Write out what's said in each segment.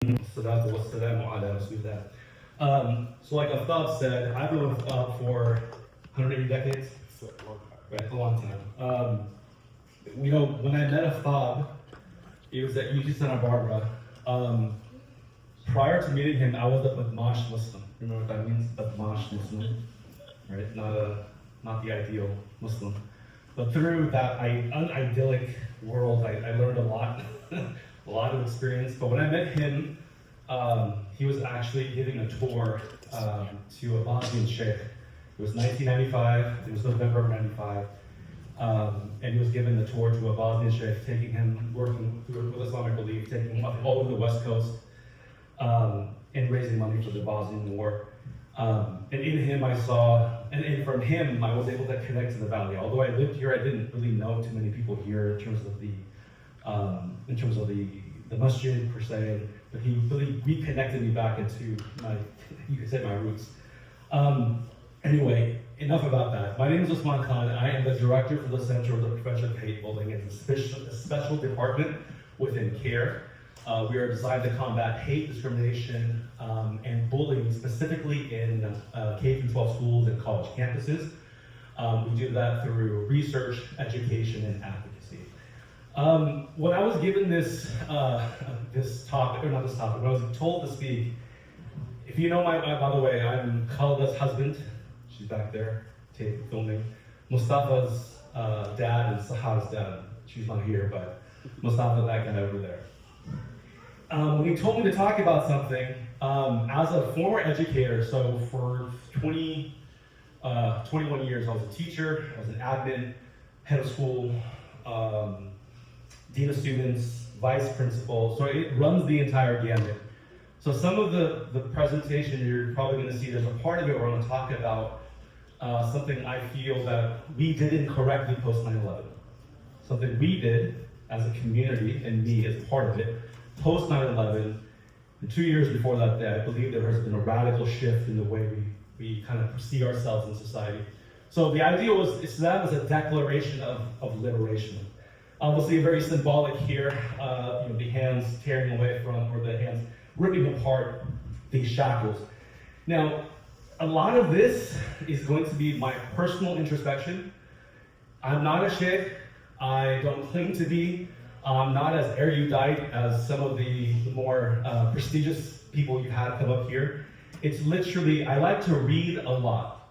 Salatu wassalamu ala rasulillah. So like Aftab said, I've been with Aftab for 180 decades, right, a long time. When I met Aftab, it was at UT Santa Barbara. Prior to meeting him, I was a Badmash Muslim. You know what that means? Badmash Muslim, right? Not the ideal Muslim. But through that unidyllic world, I learned a lot, a lot of experience. But when I met him, he was actually giving a tour to a Bosnian sheikh. It was 1995, it was November of 95. And he was given the tour to a Bosnian sheikh, taking him, working with Islamic belief, taking him all over the West Coast, and raising money for the Bosnian War. And in him I saw, and from him I was able to connect to the valley. Although I lived here, I didn't really know too many people here in terms of the masjid per se. But he really reconnected me back into you could say my roots. Anyway, enough about that. My name is Osman Khan. I am the director for the Center of the Prevention of Hate Bullying. It's a special department within CAIR. We are designed to combat hate, discrimination, and bullying, specifically in K-12 schools and college campuses. We do that through research, education, and advocacy. When I was given this topic, when I was told to speak, if you know by the way, I'm Khalida's husband. She's back there, filming. Mustafa's dad and Saha's dad. She's not here, but Mustafa, that guy over there. When he told me to talk about something, as a former educator, so for 21 years, I was a teacher, I was an admin, head of school, dean of students, vice principal, so it runs the entire gamut. So some of the presentation you're probably going to see, there's a part of it where I'm going to talk about something I feel that we did incorrectly post 9/11. Something we did as a community, and me as part of it, post 9/11, and 2 years before that day, I believe there has been a radical shift in the way we kind of see ourselves in society. So the idea was Islam is a declaration of liberation. Obviously very symbolic here, the hands tearing away from, or the hands ripping apart these shackles. Now, a lot of this is going to be my personal introspection. I'm not a sheikh, I don't claim to be. I'm not as erudite as some of the more prestigious people you've had come up here. It's literally, I like to read a lot.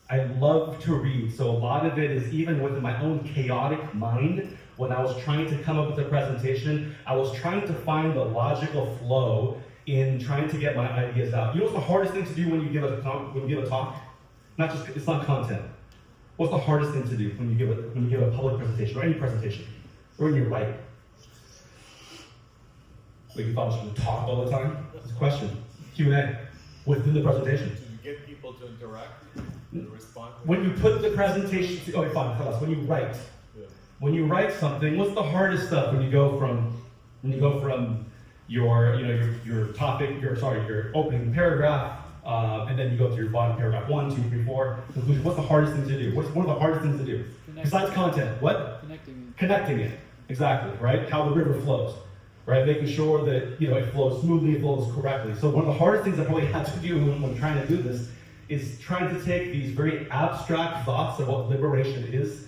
I love to read, so a lot of it is even within my own chaotic mind. When I was trying to come up with a presentation, I was trying to find the logical flow in trying to get my ideas out. You know what's the hardest thing to do when you give a talk? It's not content. What's the hardest thing to do when you give a public presentation or any presentation, or when you write? Wait, you thought I was going to talk all the time? It's a question. Q&A within the presentation. Do you get people to interact and respond? When you put the presentation, when you write. Yeah. When you write something, what's the hardest stuff when you go from your topic, your opening paragraph, and then you go to your bottom paragraph, 1, 2, 3, 4, conclusion. What's the hardest thing to do? What's one of the hardest things to do? Besides content, what? Connecting it, exactly, right? How the river flows, right? Making sure that it flows smoothly, it flows correctly. So one of the hardest things I probably had to do when trying to do this is trying to take these very abstract thoughts of what liberation is,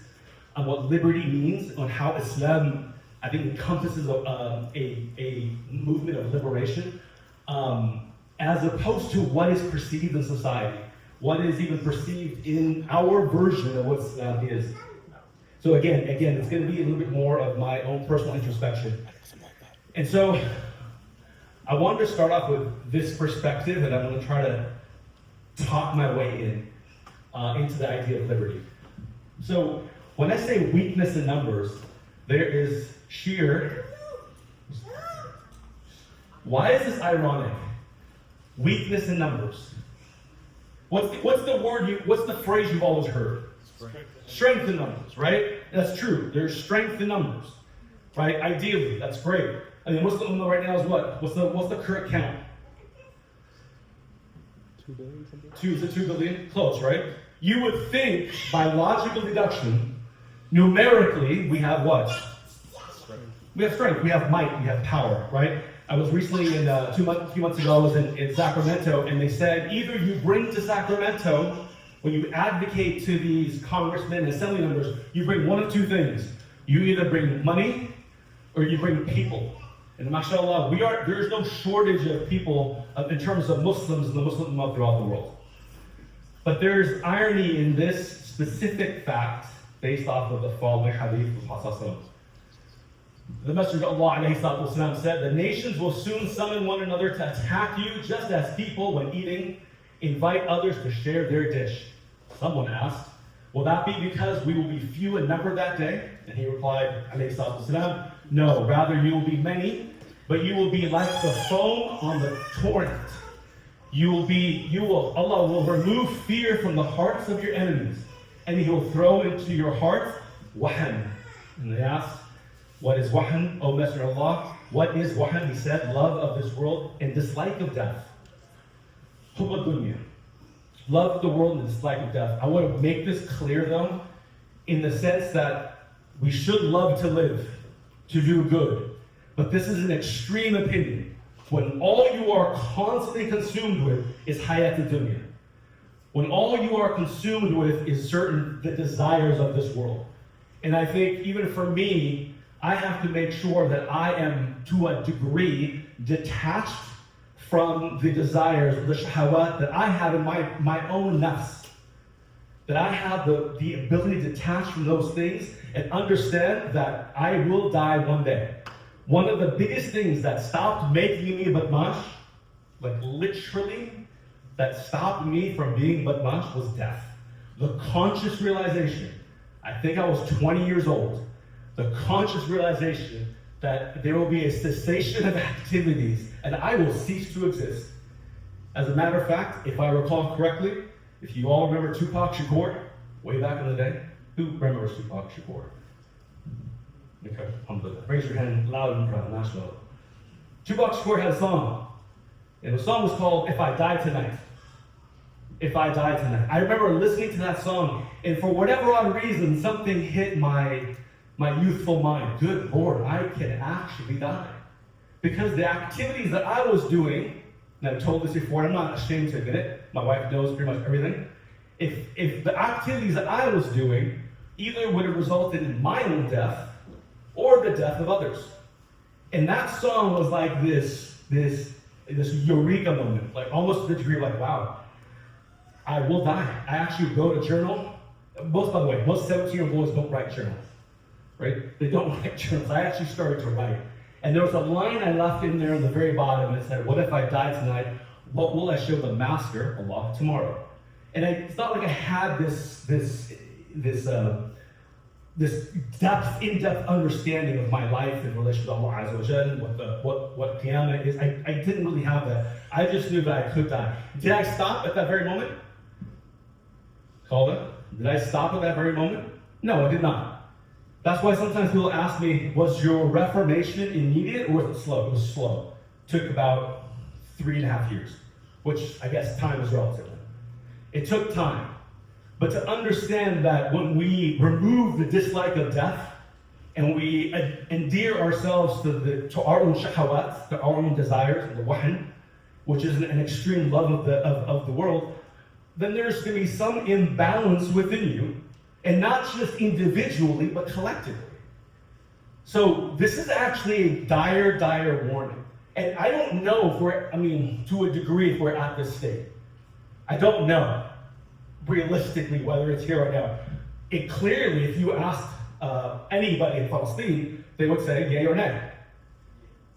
and what liberty means, on how Islam, I think, encompasses a movement of liberation, as opposed to what is perceived in society, what is even perceived in our version of what Islam is. So again, it's going to be a little bit more of my own personal introspection. And so I wanted to start off with this perspective, and I'm going to try to talk my way into the idea of liberty. So when I say weakness in numbers, there is sheer. Why is this ironic? Weakness in numbers. What's the phrase you've always heard? Strength in numbers, right? That's true. There's strength in numbers, right? Ideally, that's great. I mean, what's the number right now is what? What's the current count? 2 billion something? Is it 2 billion? Close, right? You would think, by logical deduction, numerically, we have what? Strength. We have strength, we have might, we have power, right? I was recently a few months ago, I was in Sacramento, and they said either you bring to Sacramento, when you advocate to these congressmen and assembly members, you bring one of two things. You either bring money or you bring people. And mashallah, there is no shortage of people in terms of Muslims and the Muslim Ummah throughout the world. But there's irony in this specific fact based off of the following hadith of Prophet. The Messenger of Allah ﷺ said, the nations will soon summon one another to attack you, just as people, when eating, invite others to share their dish. Someone asked, will that be because we will be few in number that day? And he replied, ﷺ, no, rather you will be many, but you will be like the foam on the torrent. Allah will remove fear from the hearts of your enemies, and He will throw into your heart wahan. And they asked, what is wahan, O Messenger of Allah? What is wahan? He said, love of this world and dislike of death. Hubba dunya. Love of the world and dislike of death. I want to make this clear though, in the sense that we should love to live, to do good. But this is an extreme opinion. When all you are constantly consumed with is hayat dunya. When all you are consumed with is the desires of this world. And I think even for me, I have to make sure that I am, to a degree, detached from the desires, the shahawat that I have in my own nafs. That I have the ability to detach from those things and understand that I will die one day. One of the biggest things that stopped making me badmash, like literally, that stopped me from being badmash was death. The conscious realization, I think I was 20 years old, the conscious realization that there will be a cessation of activities and I will cease to exist. As a matter of fact, if I recall correctly, if you all remember Tupac Shakur, way back in the day, who remembers Tupac Shakur? Okay, raise your hand loud and proud, national. Tupac Shakur had a song, and the song was called If I Die Tonight. If I Die Tonight. I remember listening to that song, and for whatever odd reason, something hit my youthful mind. Good Lord, I can actually die. Because the activities that I was doing, and I've told this before, I'm not ashamed to admit it, my wife knows pretty much everything. If the activities that I was doing either would have resulted in my own death or the death of others. And that song was like this eureka moment, like almost to the degree of like, wow, I will die. I actually wrote a journal. By the way, most 17-year-old boys don't write journals, right? They don't write journals. I actually started to write. And there was a line I left in there on the very bottom, and it said, what if I die tonight? What will I show the master, Allah, tomorrow? And it's not like I had this in-depth understanding of my life in relation to Allah Azza wa Jal, what Qiyamah is. I didn't really have that. I just knew that I could die. Did I stop at that very moment? Called it? Did I stop at that very moment? No, I did not. That's why sometimes people ask me, was your reformation immediate or was it slow? It was slow. Took about 3.5 years, which I guess time is relative. It took time. But to understand that when we remove the dislike of death and we endear ourselves to our own shahawat, to our own desires, the wahan, which is an extreme love of the world, then there's going to be some imbalance within you, and not just individually, but collectively. So this is actually a dire, dire warning. And I don't know if to a degree, if we're at this state. I don't know, realistically, whether it's here or now. It clearly, if you asked anybody in Palestine, they would say yay or nay.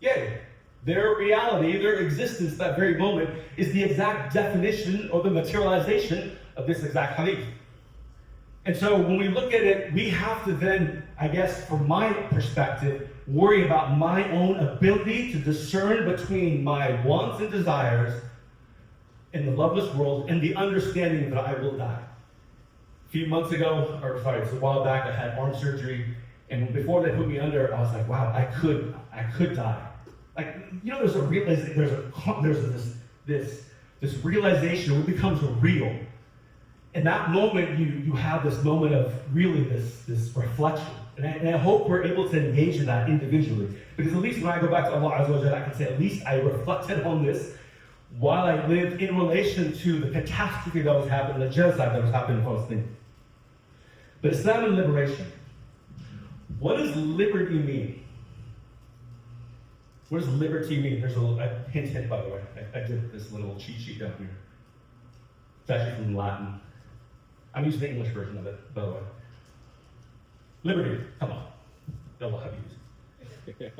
Yay. Their reality, their existence at that very moment is the exact definition or the materialization of this exact hadith. And so when we look at it, we have to then, I guess from my perspective, worry about my own ability to discern between my wants and desires in the loveless world and the understanding that I will die. A few months ago, it's a while back, I had arm surgery, and before they put me under, I was like, wow, I could die. Like, there's this realization, it becomes real. In that moment, you have this moment of really this reflection. And I hope we're able to engage in that individually. Because at least when I go back to Allah Azza wa Jalla, I can say at least I reflected on this while I lived in relation to the catastrophe that was happening, the genocide that was happening in Palestine. But Islam and liberation. What does liberty mean? What does liberty mean? There's a hint, by the way. I did this little cheat sheet down here. It's actually from Latin. I'm using the English version of it, by the way. Liberty, come on. They'll have you.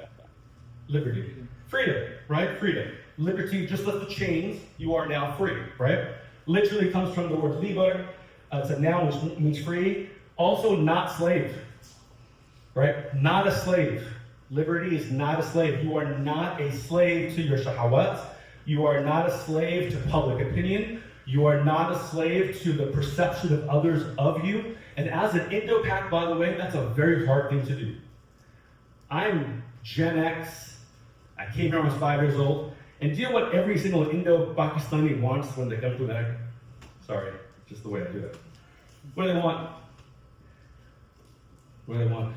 Liberty. Freedom, right? Freedom. Liberty, just left the chains, you are now free, right? Literally comes from the word liber. It's a noun which means free. Also, not slave, right? Not a slave. Liberty is not a slave. You are not a slave to your shahawat. You are not a slave to public opinion. You are not a slave to the perception of others of you. And as an Indo-Pak, by the way, that's a very hard thing to do. I'm Gen X. I came here when I was 5 years old. And do you know what every single Indo-Pakistani wants when they come to America? Sorry, just the way I do it. What do they want? What do they want?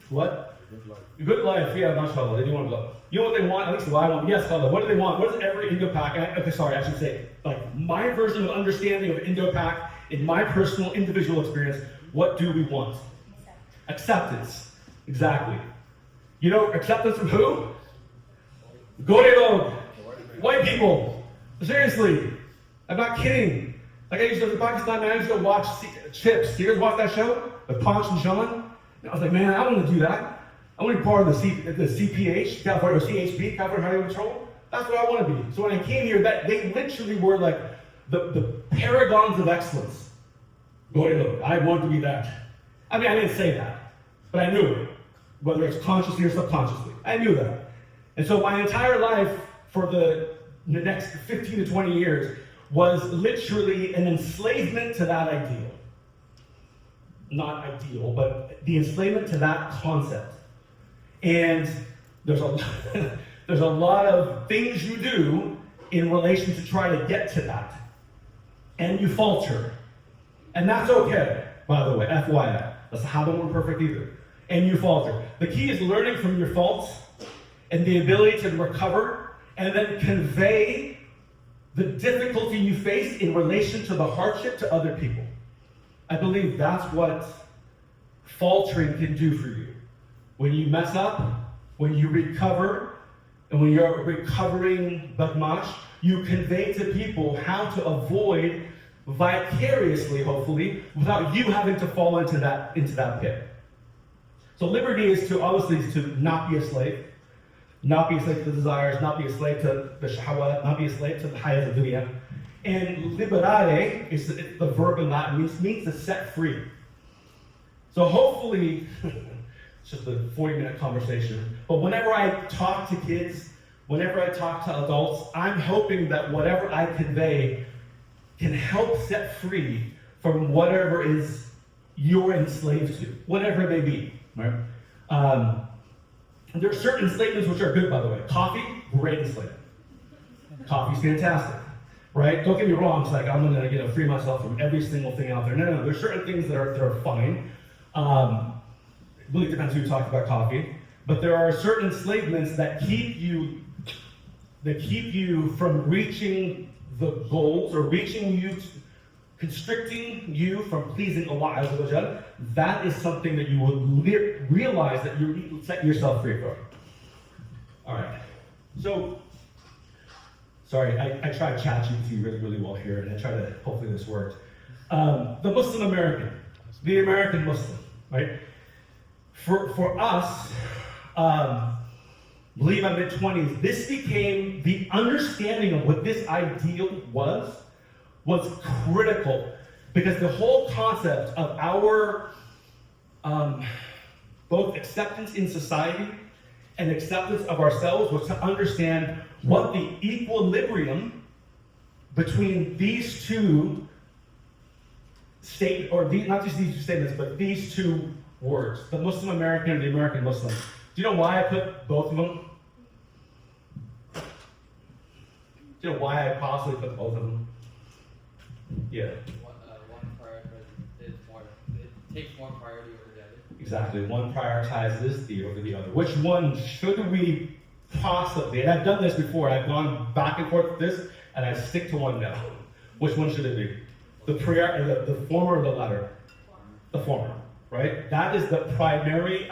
What? Good life. Good life, yeah, mashallah. They do want love. You know what they want? At least what I want. Yes, Allah. What do they want? What does every Indo-Pak, okay, sorry, I should say, like my version of understanding of Indo-Pak, in my personal individual experience, what do we want? Acceptance. Exactly. You know, acceptance from who? Gorilog. White people. Seriously. I'm not kidding. Like I used to, in Pakistan, man, I used to watch Chips. You guys watch that show? With Ponch and Sean? And I was like, man, I want to do that. I want to be part of the CPH, California, or CHP, California Highway Patrol. That's what I want to be. So when I came here, they literally were like the paragons of excellence. Gorilog. I want to be that. I mean, I didn't say that, but I knew it. Whether it's consciously or subconsciously. I knew that. And so my entire life for the next 15 to 20 years was literally an enslavement to that ideal. Not ideal, but the enslavement to that concept. And there's a lot of things you do in relation to try to get to that. And you falter. And that's okay, by the way, FYI. That's how they weren't perfect either. And you falter. The key is learning from your faults and the ability to recover and then convey the difficulty you face in relation to the hardship to other people. I believe that's what faltering can do for you. When you mess up, when you recover, and when you're recovering badmash, you convey to people how to avoid vicariously, hopefully, without you having to fall into that pit. So liberty is to, obviously, to not be a slave. Not be a slave to the desires, not be a slave to the shahawat, not be a slave to the hayat of dunya. And liberare is the verb in Latin, means to set free. So hopefully, it's just a 40-minute conversation, but whenever I talk to kids, whenever I talk to adults, I'm hoping that whatever I convey can help set free from whatever is you're enslaved to, whatever it may be. Right? There are certain enslavements which are good, by the way. Coffee, great enslavement. Coffee's fantastic, right? Don't get me wrong. It's like I'm gonna free myself from every single thing out there. No. There's certain things that are fine. It really depends who talks about coffee, but there are certain enslavements that keep you from reaching the goals or constricting you from pleasing Allah Azza wa Jalla. That is something that you will realize that you set yourself free from. All right. So, sorry, I tried ChatGPT really, really well here, and I tried to, hopefully this worked. The Muslim American, the American Muslim, right? For us, believe my mid-20s, this became the understanding of what this ideal was critical, because the whole concept of our both acceptance in society and acceptance of ourselves was to understand what the equilibrium between these two not just these two statements, but these two words, the Muslim American and the American Muslim. Do you know why I put both of them? Do you know why I possibly put both of them? Yeah. One priority, it takes more priority over the other. Exactly. One prioritizes the over the other. Which one should we possibly, and I've done this before, I've gone back and forth with this, and I stick to one now. Which one should it be? The former or the latter? The former, right? That is the primary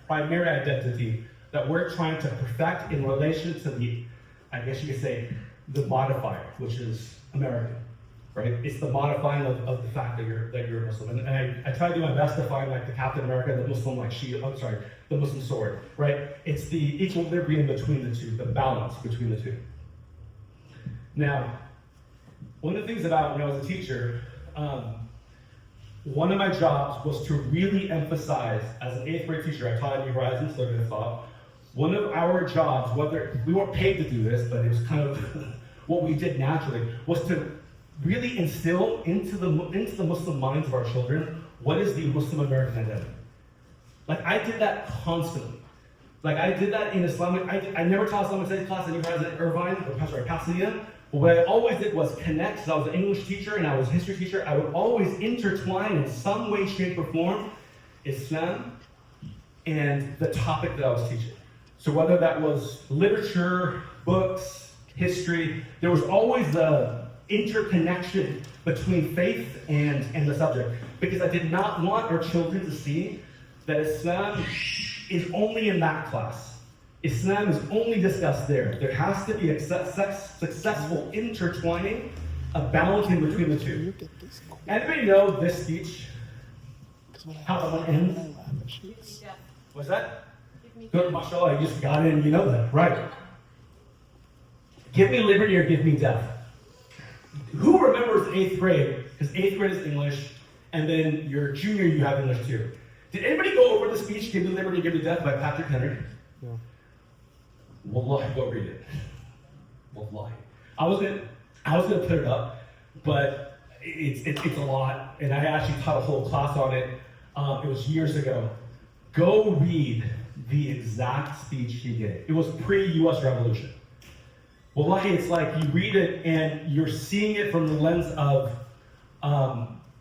identity that we're trying to perfect in relation to the, I guess you could say, the modifier, which is American, right? It's the modifying of the fact that you're a Muslim. And I try to do my best to find like the Captain America, the Muslim like shield, the Muslim sword, right? It's the equilibrium between the two, the balance between the two. Now, one of the things about when I was a teacher, one of my jobs was to really emphasize, as an 8th grade teacher, I taught New Horizons, Living in Thought. One of our jobs, whether we weren't paid to do this, but it was kind of what we did naturally, was to really instill into the Muslim minds of our children what is the Muslim American identity. Like I did that constantly. Like I did that in Islamic. I never taught Islamic studies class in New Horizons at Irvine or Pasadena. But what I always did was connect. Because I was an English teacher and I was a history teacher. I would always intertwine in some way, shape, or form Islam and the topic that I was teaching. So whether that was literature, books, history, there was always the interconnection between faith and the subject. Because I did not want our children to see that Islam is only in that class. Islam is only discussed there. There has to be a successful intertwining, a balancing between the two. Anybody know this speech? How the one ends? What's that? Good, mashallah, you just got it and you know that, right? Give me liberty or give me death. Who remembers 8th grade? Because 8th grade is English, and then your junior you have English too. Did anybody go over the speech, Give Me Liberty, Give Me Death by Patrick Henry? No. Wallahi, go read it. Wallahi. I was gonna put it up, but it's a lot, and I actually taught a whole class on it. It was years ago. Go read the exact speech he gave. It was pre-U.S. Revolution. Wallahi, it's like you read it and you're seeing it from the lens of,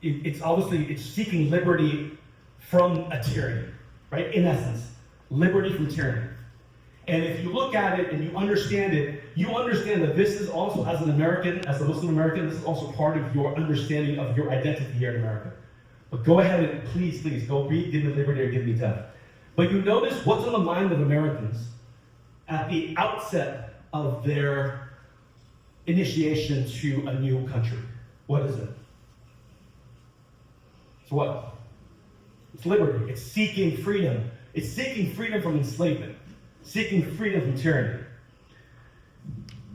it's seeking liberty from a tyranny, right? In essence, liberty from tyranny. And if you look at it and you understand it, you understand that this is also, as an American, as a Muslim American, this is also part of your understanding of your identity here in America. But go ahead and please, go read Give Me Liberty or Give Me Death. But you notice what's on the mind of Americans at the outset of their initiation to a new country. What is it? It's what? It's liberty. It's seeking freedom. It's seeking freedom from enslavement. Seeking freedom from tyranny.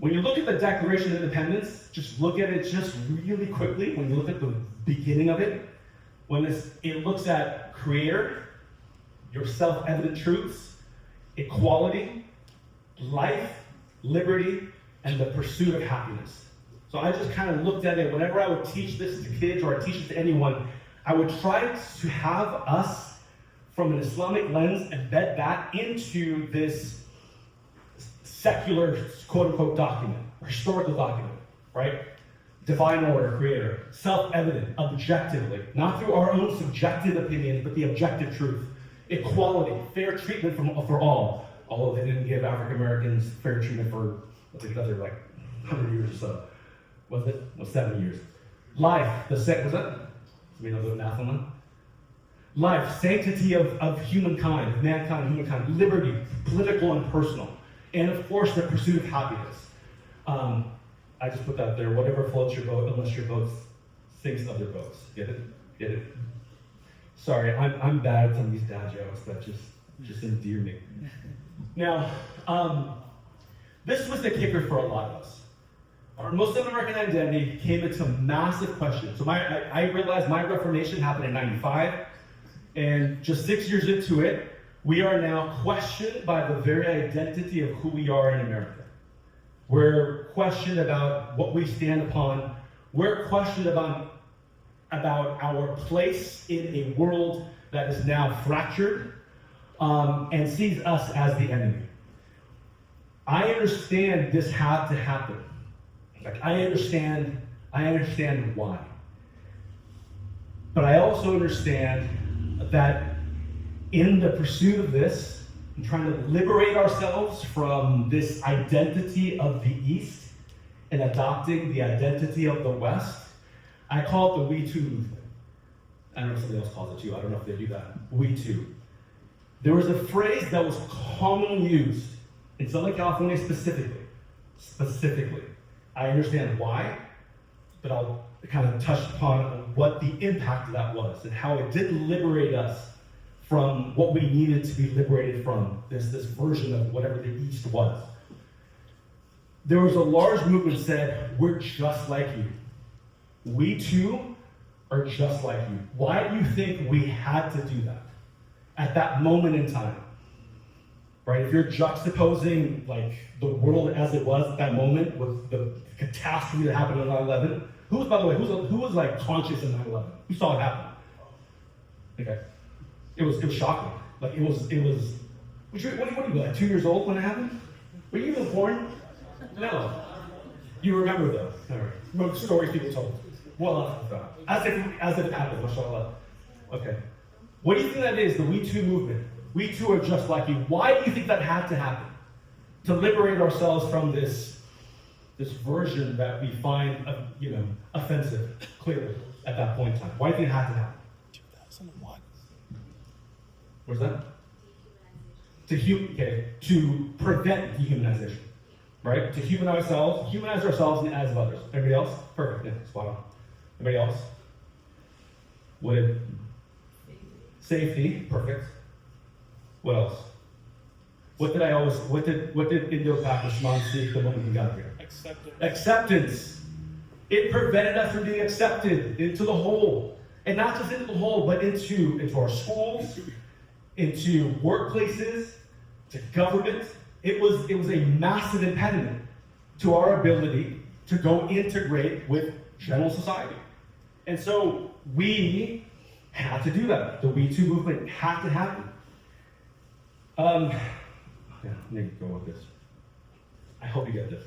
When you look at the Declaration of Independence, just look at it just really quickly. When you look at the beginning of it, when it looks at Creator, your self-evident truths, equality, life, liberty, and the pursuit of happiness. So I just kind of looked at it. Whenever I would teach this to kids or I teach it to anyone, I would try to have us, from an Islamic lens, embed that into this secular, quote-unquote, document, or historical document, right? Divine order, Creator, self-evident, objectively, not through our own subjective opinions, but the objective truth. Equality, fair treatment for all. Although they didn't give African Americans fair treatment for, I think, another like 100 years or so. Was it? No, 70 years. Life, was that? We know the math on that? Life, sanctity of humankind, humankind, liberty, political and personal. And of course, the pursuit of happiness. I just put that there. Whatever floats your boat, unless your boat sinks other boats. Get it? Get it? Sorry, I'm bad at some of these dad jokes that just endear me. Now, this was the kicker for a lot of us. Our Muslim American identity came into massive question. So I realized my Reformation happened in 95, and just 6 years into it, we are now questioned by the very identity of who we are in America. We're questioned about what we stand upon. We're questioned about our place in a world that is now fractured and sees us as the enemy. I understand this had to happen. Like I understand why. But I also understand that in the pursuit of this, and trying to liberate ourselves from this identity of the East and adopting the identity of the West, I call it the We Too movement. I don't know if somebody else calls it too. I don't know if they do that. We Too. There was a phrase that was commonly used in Southern California specifically. I understand why, but I'll kind of touch upon what the impact of that was and how it did liberate us from what we needed to be liberated from, this version of whatever the East was. There was a large movement that said, we're just like you. We too are just like you. Why do you think we had to do that at that moment in time? Right? If you're juxtaposing like the world as it was at that moment with the catastrophe that happened on 9/11, who was like conscious in 9/11? Who saw it happen? Okay. It was shocking. Like it was. What are you like 2 years old when it happened? Were you even born? No. You remember though. All right. Remember stories people told. Well, as if it happened, mashallah. Okay. What do you think that is, the We Too movement? We too are just like you. Why do you think that had to happen? To liberate ourselves from this version that we find, offensive, clearly, at that point in time. Why do you think it had to happen? 2001. What's that? To prevent dehumanization, right? To humanize ourselves in the eyes of others. Everybody else? Perfect, yeah, spot on. Everybody else? Safety, perfect. What else? What did Indo-Pak Osman seek the moment we got here? Acceptance. It prevented us from being accepted into the whole. And not just into the whole, but into our schools, into workplaces, to government. It was a massive impediment to our ability to go integrate with general society. And so we had to do that. The We Too movement had to happen. Let me go with this. I hope you get this.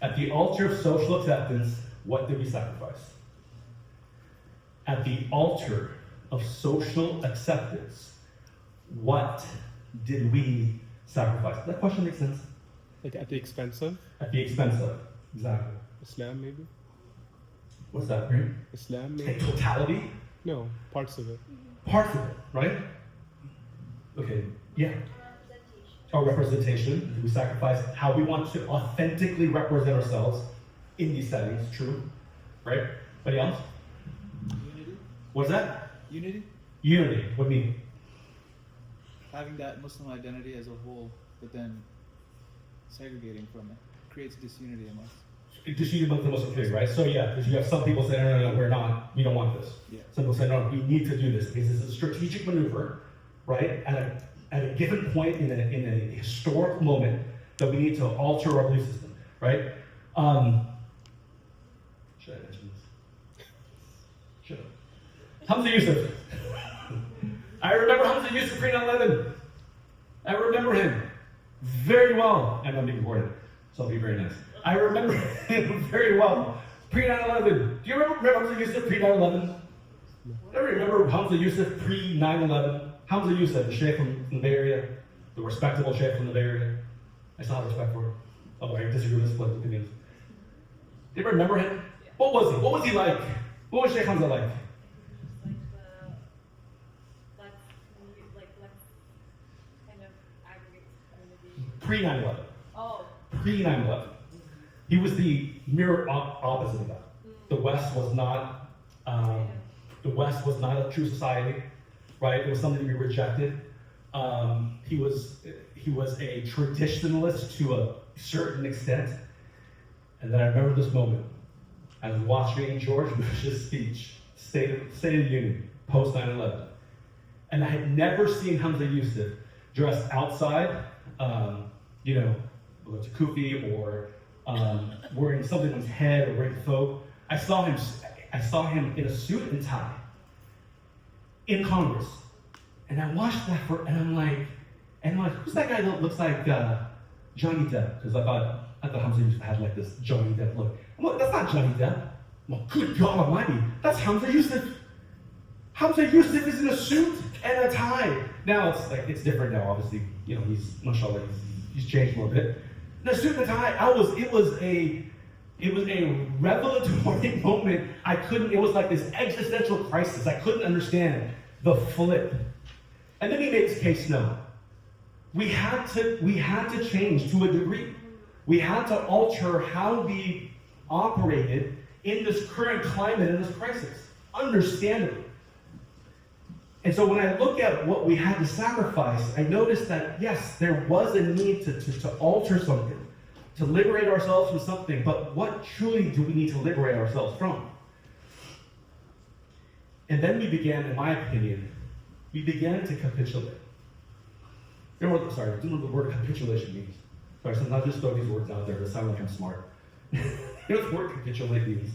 At the altar of social acceptance, what did we sacrifice? At the altar of social acceptance, what did we sacrifice? Does that question make sense? Like at the expense of? At the expense of, exactly. Islam, maybe? What's that, right? Islam, In maybe? totality? No, parts of it. Parts of it, right? Okay, yeah. Our representation. We sacrifice how we want to authentically represent ourselves in these settings, true, right? Anybody else? Unity. What's that? Unity. Unity, what do you mean? Having that Muslim identity as a whole, but then segregating from it creates disunity amongst. Disunity among the Muslim community, right? So yeah, because you have some people saying, no, we're not, we don't want this. Yeah. Some people say, no, we need to do this because it's a strategic maneuver, right? At a given point in a historic moment that we need to alter our belief system, right? Should I mention this? Should I? Hamza Yusuf. I remember Hamza Yusuf pre 9/11. I remember him very well. And I'm being recorded, so I'll be very nice. I remember him very well pre 9/11. Do you remember Hamza Yusuf pre 9/11? I remember Hamza Yusuf pre 9/11. Hamza Yusuf, the sheikh from the Bay Area, the respectable sheikh from the Bay Area. I still have respect for him. Although I disagree with his political opinions. Do you remember him? What was he? What was he like? What was Sheikh Hamza like? Pre 9/11. Oh. Pre 9/11. He was the mirror opposite of that. The West was not. The West was not a true society, right? It was something to be rejected. He was a traditionalist to a certain extent. And then I remember this moment. I was watching George Bush's speech, State of the Union, post 9/11, and I had never seen Hamza Yusuf dressed outside, with a kufi or wearing something on his head or wearing faux. I saw him in a suit and tie in Congress, and I watched that and I'm like, who's that guy that looks like Johnny Depp? Because I thought Hamza Yusuf had like this Johnny Depp look. I'm like, that's not Johnny Depp. Well, good God Almighty, that's Hamza Yusuf. Hamza Yusuf is in a suit and a tie. Now it's different now, obviously. You know, mashallah, he's changed a little bit. In a suit and a tie, it was a revelatory moment. It was like this existential crisis. I couldn't understand the flip. And then he made his case known. We had to change to a degree. We had to alter how we operated in this current climate, in this crisis, understandably. And so when I look at what we had to sacrifice, I noticed that, yes, there was a need to alter something, to liberate ourselves from something, but what truly do we need to liberate ourselves from? And then we began, in my opinion, we began to capitulate. You know what, sorry, do you know what the word capitulation means? Sorry, so not just throw these words out there to sound like I'm smart. You know what the word capitulate means?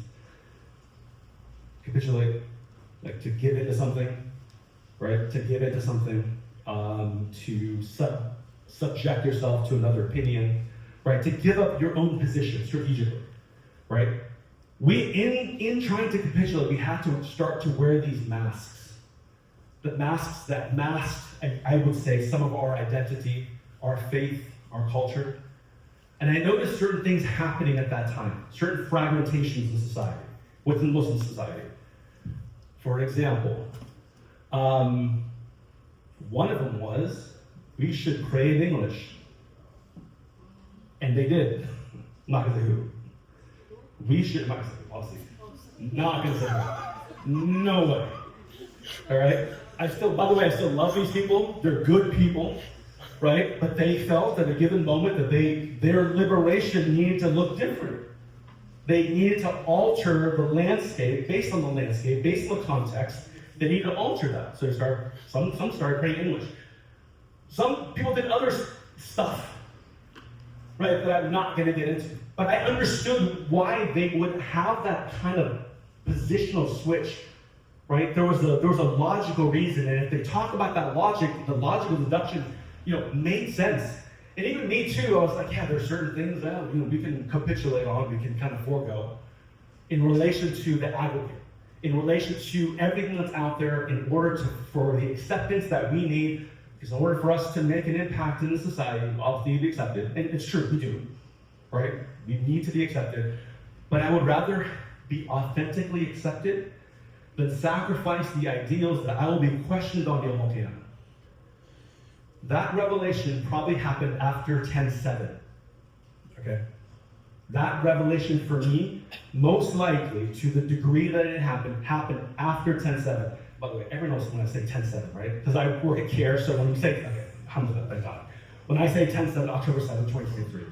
Capitulate, like to give in to something, right? To give in to something, to subject yourself to another opinion, right? To give up your own position strategically, right? In trying to capitulate, we had to start to wear these masks. The masks that masked, I would say, some of our identity, our faith, our culture. And I noticed certain things happening at that time, certain fragmentations in society, within Muslim society. For example, one of them was, we should pray in English. And they did. I'm not gonna say who. We should, obviously, not gonna say who. No way. All right? By the way, I still love these people. They're good people, right? But they felt at a given moment that their liberation needed to look different. They needed to alter the landscape, based on the landscape, based on the context. They needed to alter that. So some started praying English. Some people did other stuff, right, that I'm not going to get into. But I understood why they would have that kind of positional switch, right? There was a logical reason, and if they talk about that logic, the logical deduction, made sense. And even me too, I was like, yeah, there's certain things that we can capitulate on, we can kind of forego, in relation to the aggregate, in relation to everything that's out there, in order for the acceptance that we need. Because in order for us to make an impact in the society, we all need to be accepted. And it's true, we do, right? We need to be accepted. But I would rather be authentically accepted than sacrifice the ideals that I will be questioned on Yom Qiyamah. That revelation probably happened after 10/7. Okay? That revelation for me, most likely, to the degree that it happened after 10/7. By the way, everyone knows when I say 10/7, right? Because I work at CAIR, so when we say, okay, alhamdulillah, thank God. When I say 10/7, October 7, 2023,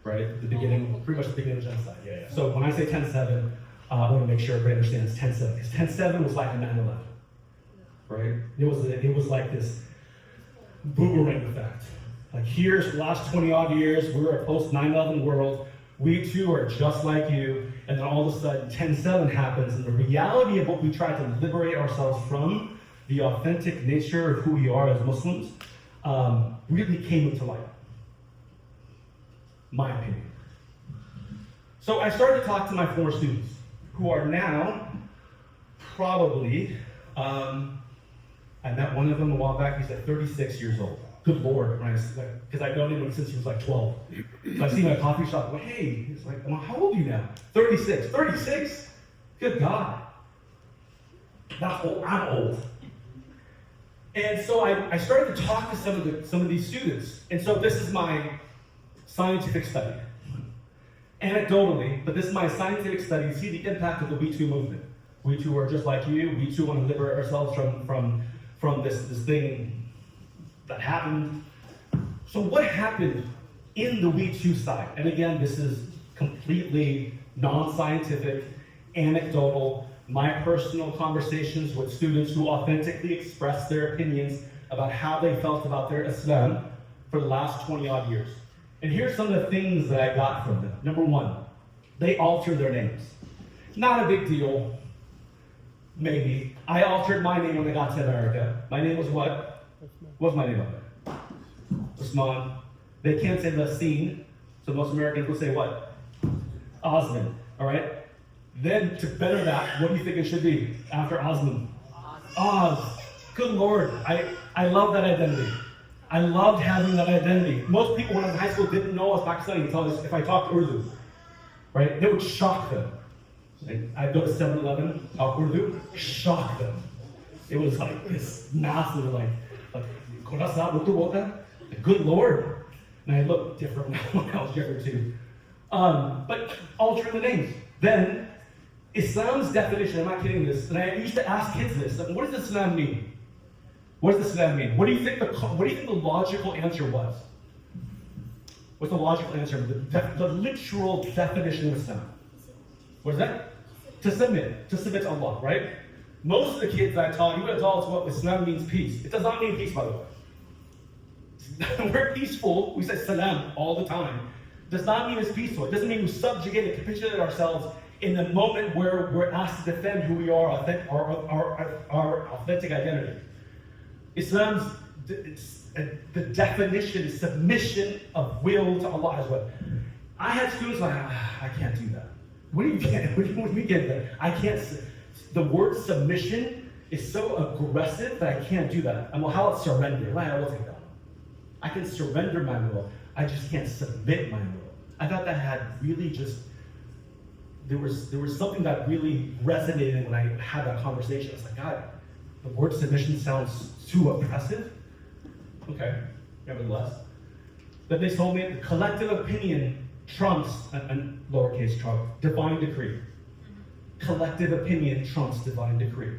right? The beginning, pretty much the beginning of genocide, yeah. So when I say 10/7, I want to make sure everybody understands 10/7. Because 10/7 was like a 9/11, right? It was like this boomerang effect. Like here's the last 20 odd years, we're a post 9/11 world. We too are just like you, and then all of a sudden 10/7 happens, and the reality of what we try to liberate ourselves from, the authentic nature of who we are as Muslims, really came into light. My opinion. So I started to talk to my former students, who are now probably, I met one of them a while back, he's like 36 years old. Good Lord, because I've known him since he was like 12. So I see him at a coffee shop, I'm like, hey, he's like, well, how old are you now? 36. 36? Good God. Not old, I'm old. And so I started to talk to some of these students. And so this is my scientific study. Anecdotally, but this is my scientific study, see the impact of the We Too movement. We too are just like you. We too want to liberate ourselves from this thing that happened. So what happened in the We Too side? And again, this is completely non-scientific, anecdotal, my personal conversations with students who authentically expressed their opinions about how they felt about their Islam for the last 20 odd years. And here's some of the things that I got from them. Number one, they altered their names. Not a big deal, maybe. I altered my name when I got to America. My name was what? What's my name up there? Osman. They can't say the scene, so most Americans will say what? Osman, all right? Then to better that, what do you think it should be after Osman? Good Lord, I love that identity. I loved having that identity. Most people when I was in high school didn't know I was Pakistani until if I talked Urdu, right? It would shock them. Like, I'd go to 7-Eleven, talk Urdu, shock them. It was like this massive, like "Khoda sahab Urdu bolta hai?" Like, good Lord. And I looked different now when I was younger too. But altering the names. Then, Islam's definition, I'm not kidding this, and I used to ask kids this, like, what does Islam mean? What does Islam mean? What do you think the logical answer was? What's the logical answer? The literal definition of Islam. What is that? To submit to Allah, right? Most of the kids I taught, even adults, what Islam means peace. It does not mean peace, by the way. We're peaceful, we say salam all the time. Does not mean it's peaceful. It doesn't mean we subjugate and capitulate ourselves in the moment where we're asked to defend who we are, our authentic identity. Islam's the definition is submission of will to Allah as well. I had students like, I can't do that. What do you get? What do you get that? I can't. The word submission is so aggressive that I can't do that. And well, how about surrender? Well, I will take that one. I can surrender my will. I just can't submit my will. I thought that had really just there was something that really resonated when I had that conversation. I was like, God, the word submission sounds too oppressive. Okay, nevertheless. Then they told me the collective opinion trumps, and lowercase trump, divine decree. Collective opinion trumps divine decree.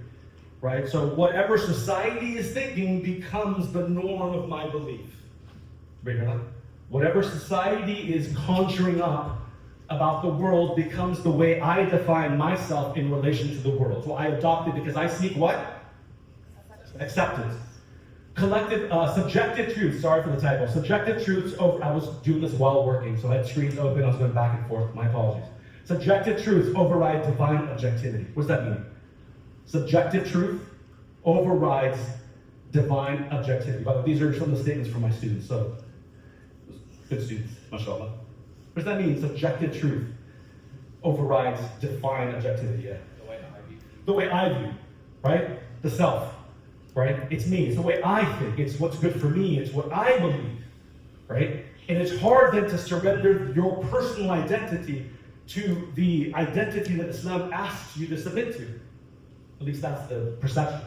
Right? So whatever society is thinking becomes the norm of my belief. Whatever society is conjuring up about the world becomes the way I define myself in relation to the world. So I adopt it because I seek what? Acceptance. Collective, subjective truths, sorry for the typo. Subjective truths, I was doing this while working, so I had screens open, I was going back and forth, my apologies. Subjective truths override divine objectivity. What does that mean? Subjective truth overrides divine objectivity. But these are some of the statements from my students, so good students, mashallah. What does that mean? Subjective truth overrides divine objectivity, yeah. The way I view, right? The self. Right? It's me. It's the way I think. It's what's good for me. It's what I believe. Right? And it's hard then to surrender your personal identity to the identity that Islam asks you to submit to. At least that's the perception.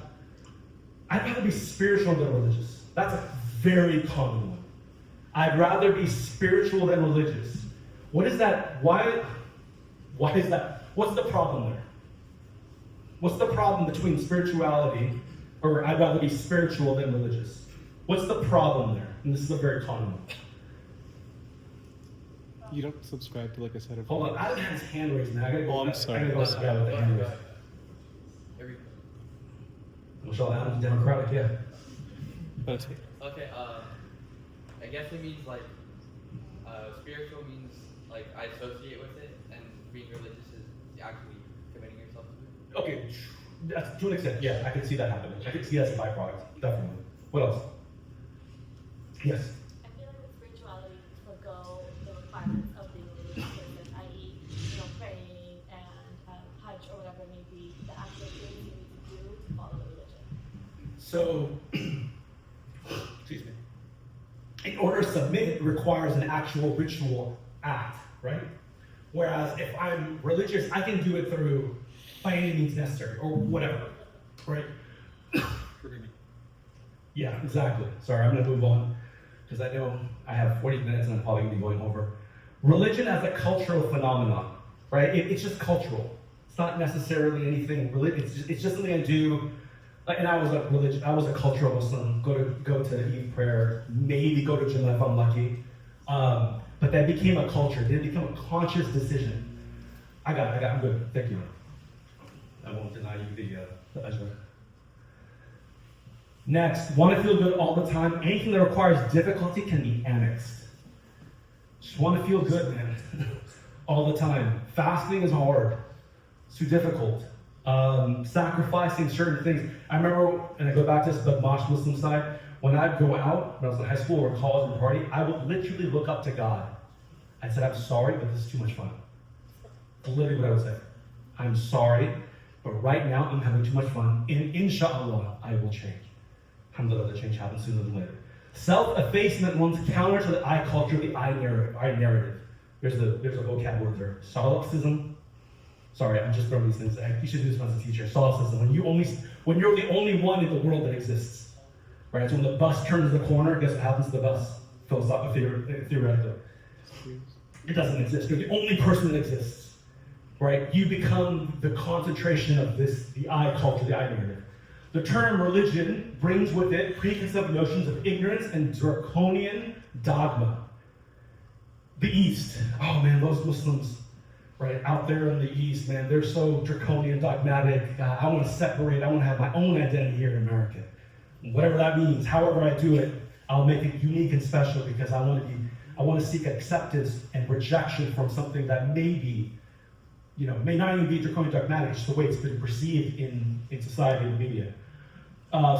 I'd rather be spiritual than religious. That's a very common one. I'd rather be spiritual than religious. What is that? Why is that? What's the problem there? What's the problem between spirituality? Or I'd rather be spiritual than religious. What's the problem there? And this is a very common one. You don't subscribe to like a set of. Hold on, Adam has his hand raised now. I gotta go. Oh, I'm sorry. I gotta go with the hand raised. Michelle, Adam's Democratic, yeah. That's Okay, I guess it means like, spiritual means like I associate with it, and being religious is actually committing yourself to it. Okay, that's, to an extent, yeah, I can see that happening. I can see that as a byproduct, definitely. What else? Yes. I feel like with spirituality, you forgo the requirements of being a religious person, i.e., praying and Hajj or whatever it may be, the actual things you need to do to follow the religion. So, excuse me. In order to submit, it requires an actual ritual act, right? Whereas if I'm religious, I can do it through by any means necessary, or whatever, right? Yeah, exactly. Sorry, I'm gonna move on, because I know I have 40 minutes and I'm probably gonna be going over. Religion as a cultural phenomenon, right? It's just cultural. It's not necessarily anything religious. It's just something I do. And I was a cultural Muslim. Go to Eid prayer, maybe go to Jummah if I'm lucky. But that became a culture. It became a conscious decision. I'm good. Thank you. I won't deny you the ajr. Next, want to feel good all the time. Anything that requires difficulty can be annexed. Just want to feel good, man, all the time. Fasting is hard. It's too difficult. Sacrificing certain things. I remember, and I go back to the Mosh Muslim side, when I'd go out, when I was in high school or college and party, I would literally look up to God. I said, I'm sorry, but this is too much fun. Literally what I would say. I'm sorry, But right now, I'm having too much fun, and inshallah, I will change. Alhamdulillah, the change happens sooner than later. Self-effacement runs counter to the I culture, the I narrative. There's a vocab word there. Solipsism. Sorry, I'm just throwing these things. You should do this as a teacher. Solipsism. When you're the only one in the world that exists. Right? So when the bus turns the corner, guess what happens to the bus? Theoretically. It doesn't exist. You're the only person that exists. Right? You become the concentration of the I culture, the I narrative. The term religion brings with it preconceived notions of ignorance and draconian dogma. The East, oh man, those Muslims, right, out there in the East, man, they're so draconian, dogmatic. I want to separate, I want to have my own identity here in America. Whatever that means, however I do it, I'll make it unique and special because I want to seek acceptance and rejection from something that maybe, may not even be draconian dogmatic, it's just the way it's been perceived in society and media.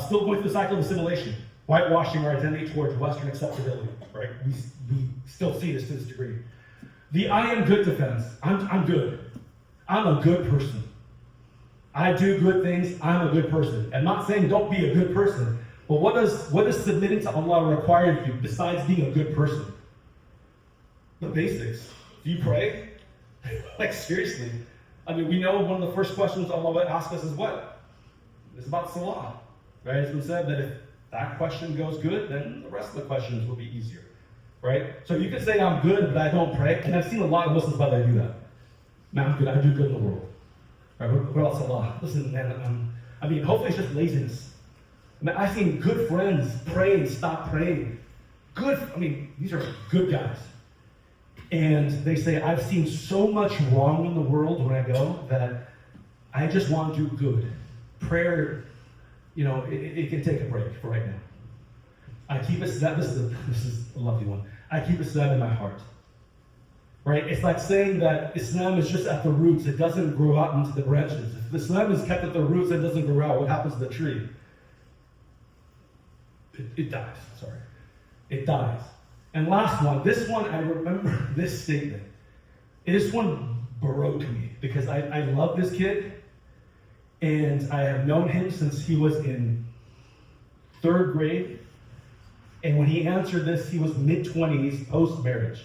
Still going through the cycle of assimilation, whitewashing our identity towards Western acceptability, right? We still see this to this degree. The I am good defense. I'm good. I'm a good person. I do good things. I'm a good person. I'm not saying don't be a good person, but what does submitting to Allah require of you besides being a good person? The basics. Do you pray? Like seriously. I mean, we know one of the first questions Allah asks us is what? It's about salah. Right? It's been said that if that question goes good, then the rest of the questions will be easier. Right? So you can say I'm good, but I don't pray. And I've seen a lot of Muslims by the way do that. Man, I'm good. I do good in the world. Right? What about salah? Listen, man, hopefully it's just laziness. I've seen good friends pray and stop praying. These are good guys. And they say, I've seen so much wrong in the world when I go that I just want to do good. Prayer, it can take a break for right now. I keep this is a lovely one. I keep Islam in my heart. Right? It's like saying that Islam is just at the roots. It doesn't grow out into the branches. If Islam is kept at the roots and doesn't grow out, what happens to the tree? It dies. Sorry. It dies. And last one. This one, I remember this statement. This one broke me because I love this kid. And I have known him since he was in 3rd grade. And when he answered this, he was mid-20s, post-marriage.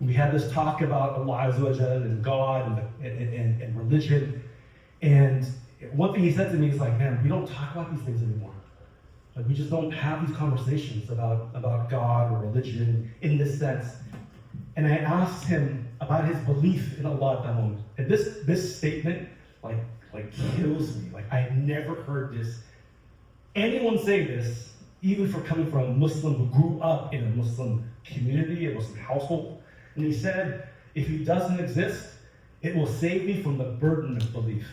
We had this talk about Allah Azza wa Jalla and God and religion. And one thing he said to me is like, man, we don't talk about these things anymore. Like, we just don't have these conversations about God or religion in this sense. And I asked him about his belief in Allah at that moment. And this statement, like kills me. Like, I had never heard anyone say this, even for coming from a Muslim who grew up in a Muslim community, a Muslim household. And he said, if he doesn't exist, it will save me from the burden of belief.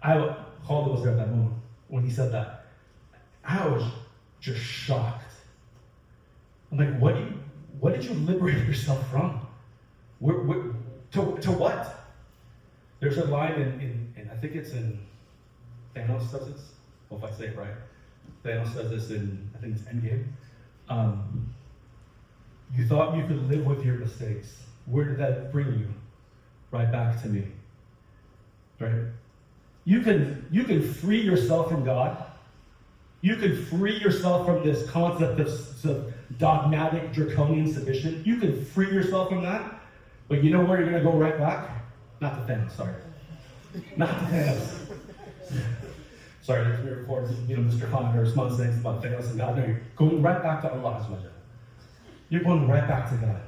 Khalid was there at that moment when he said that. I was just shocked. I'm like, what did you liberate yourself from? To what? There's a line in I think it's in Thanos says this. Well, if I say it right. Thanos says this in, I think it's Endgame. You thought you could live with your mistakes. Where did that bring you? Right back to me. Right? You can free yourself from God. You can free yourself from this concept of dogmatic, draconian submission. You can free yourself from that. But you know where you're going to go right back? Not to Thanos, sorry. Not to Thanos. Sorry, there's me recording, Mr. Khan or Osman saying about Thanos and God. No, you're going right back to Allah Azza wa Jalla. You're going right back to God.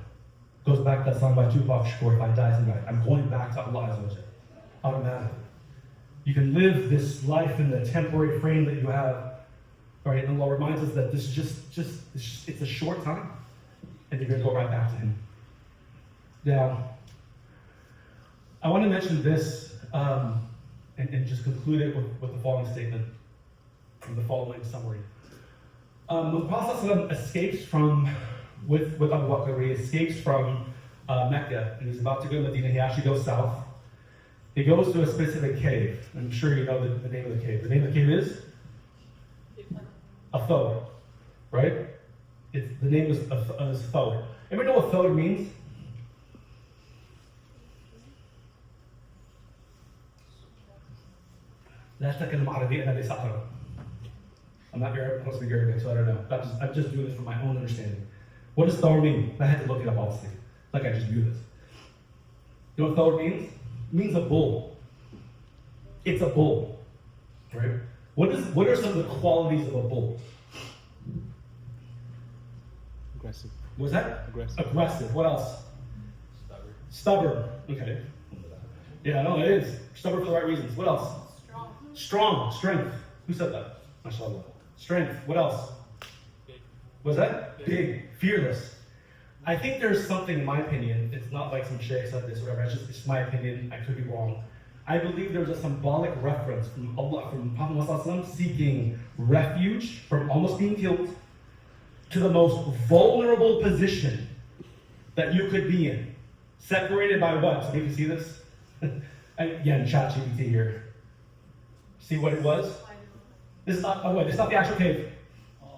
Goes back to that song by Tupac Shakur, if I die tonight. I'm going back to Allah Azza wa Jalla. Automatically. You can live this life in the temporary frame that you have. Right? And Allah reminds us that this is just it's a short time. And you're going to go right back to Him. Now, I want to mention this and just conclude it with the following statement, or the following summary. When the Prophet escapes with Abu Bakr, he escapes from Mecca, and he's about to go to Medina. He actually goes south. He goes to a specific cave. I'm sure you know the name of the cave. The name of the cave is? A Thawr, right? The name is Thawr. Anybody know what Thawr means? لا تتكلم عربية أنا ليس عربي. I'm not Arab, I don't speak Arabic, so I don't know. I'm just doing this from my own understanding. What does thawr mean? I had to look it up, obviously. Like I just knew this. You know what thawr means? It means a bull. It's a bull, right? What are some of the qualities of a bull? Aggressive. What's that? Aggressive. Aggressive. What else? Stubborn. Stubborn. Okay. Yeah, no, it is. Stubborn for the right reasons. What else? Strong. Strong. Strength. Who said that? MashaAllah. Strength. What else? Was that? Big. Fearless. I think there's something, in my opinion, it's not like some sheikh said this or whatever, it's just my opinion, I could be wrong. I believe there's a symbolic reference from Allah, from Prophet Muhammad seeking refuge from almost being killed to the most vulnerable position that you could be in. Separated by what? So you can see this? Again, ChatGPT here. See what it was? This is not, by the way, this is not the actual cave.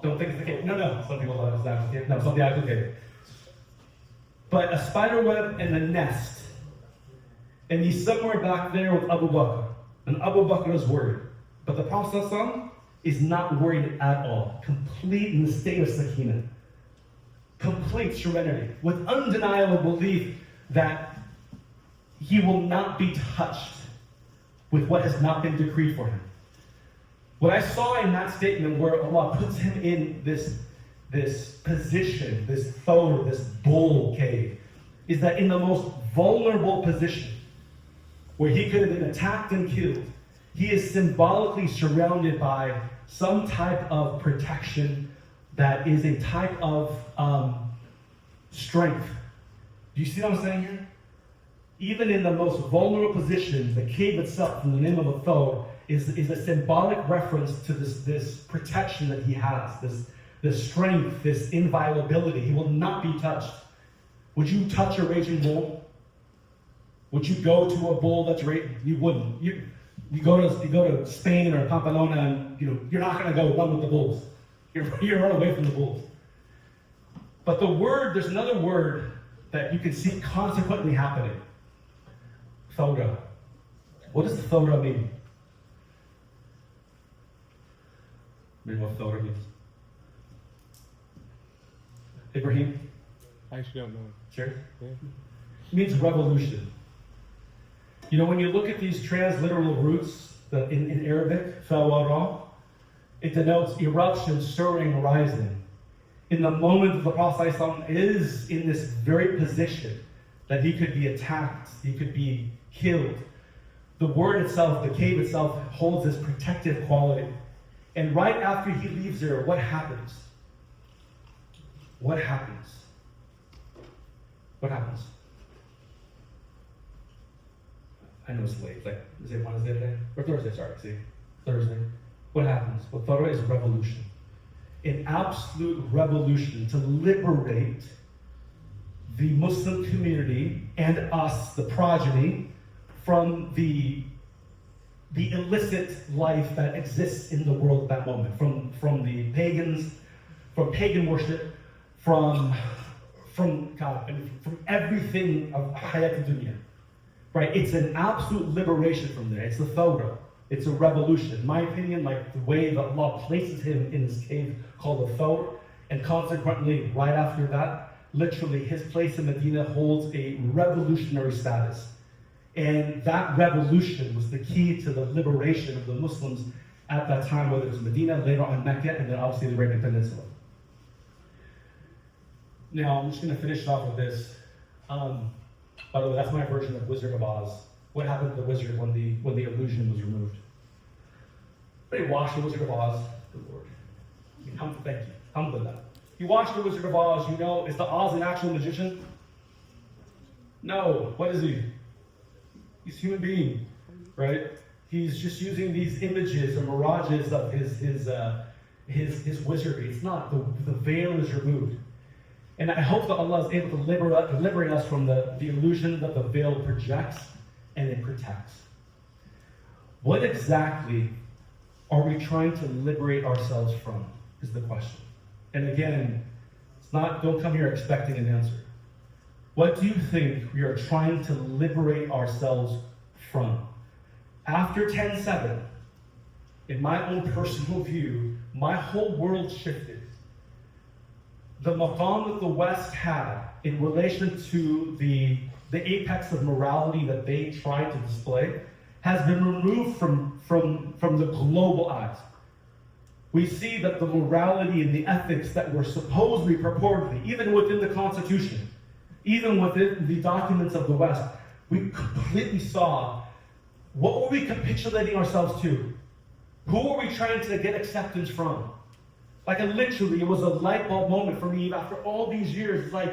Don't think it's the cave. No. Some people thought it was the actual cave. No, it's not the actual cave. But a spider web and a nest. And he's somewhere back there with Abu Bakr. And Abu Bakr is worried. But the Prophet ﷺ is not worried at all. Complete in the state of sakina. Complete serenity. With undeniable belief that he will not be touched with what has not been decreed for him. What I saw in that statement where Allah puts him in this position, this thawr, this bull cave, is that in the most vulnerable position, where he could have been attacked and killed, he is symbolically surrounded by some type of protection that is a type of strength. Do you see what I'm saying here? Even in the most vulnerable positions, the cave itself, in the name of a thawr, is a symbolic reference to this protection that he has, this strength, this inviolability. He will not be touched. Would you touch a raging bull? Would you go to a bull that's raging? You wouldn't. You go to Spain or Pamplona, and you're not going to go run with the bulls. You're run away from the bulls. But there's another word that you can see consequently happening. Thawra. What does thawra mean? Maybe what thawra means. Ibrahim? I actually don't know. Sure. Yeah. It means revolution. When you look at these transliteral roots in Arabic, thawara, it denotes eruption, stirring, rising. In the moment that the Prophet ﷺ is in this very position that he could be attacked, he could be killed, the word itself, the cave itself, holds this protective quality. And right after he leaves there, what happens? What happens? What happens? I know it's late. Is it Wednesday today? Or Thursday, sorry. See? Thursday. What happens? What Thawra is revolution. An absolute revolution to liberate the Muslim community and us, the progeny, from the illicit life that exists in the world at that moment. From the pagans, from pagan worship, from God, from everything of Hayat Dunya. Right? It's an absolute liberation from there. It's the Thawra. It's a revolution. In my opinion, like the way that Allah places him in this cave called the Thawr, and consequently, right after that, literally his place in Medina holds a revolutionary status. And that revolution was the key to the liberation of the Muslims at that time, whether it was Medina, later on Mecca, and then obviously the Arabian Peninsula. Now, I'm just going to finish it off with this. By the way, that's my version of Wizard of Oz. What happened to the wizard when the illusion was removed? They watched the Wizard of Oz. Good Lord. Thank you. Alhamdulillah. You watch the Wizard of Oz, is the Oz an actual magician? No. What is he? He's a human being, right? He's just using these images or mirages of his wizardry. It's not. The veil is removed. And I hope that Allah is able to liberate us from the illusion that the veil projects and it protects. What exactly are we trying to liberate ourselves from, is the question. And again, don't come here expecting an answer. What do you think we are trying to liberate ourselves from? After 10-7, in my own personal view, my whole world shifted. The maqam that the West had in relation to the apex of morality that they tried to display has been removed from the global eyes. We see that the morality and the ethics that were supposedly, purportedly, even within the Constitution, even within the documents of the West, we completely saw what were we capitulating ourselves to? Who were we trying to get acceptance from? Like literally, it was a light bulb moment for me after all these years. It's like,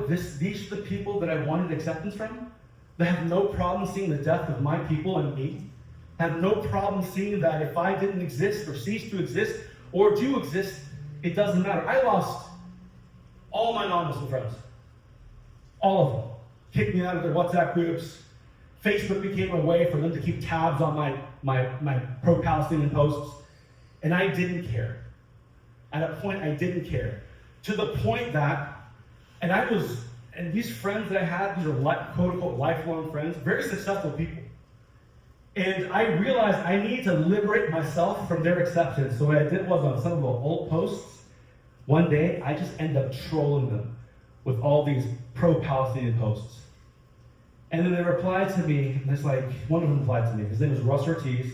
these are the people that I wanted acceptance from? They have no problem seeing the death of my people and me? Have no problem seeing that if I didn't exist or cease to exist or do exist, it doesn't matter. I lost all my non-Muslim friends. All of them. Kicked me out of their WhatsApp groups. Facebook became a way for them to keep tabs on my pro-Palestinian posts. And I didn't care. At a point, I didn't care. To the point that, and these friends that I had, these are quote-unquote lifelong friends, very successful people. And I realized I need to liberate myself from their acceptance. So what I did was on some of the old posts, one day I just ended up trolling them with all these pro-Palestinian posts. And then they replied to me, and it's like, one of them replied to me. His name was Russ Ortiz.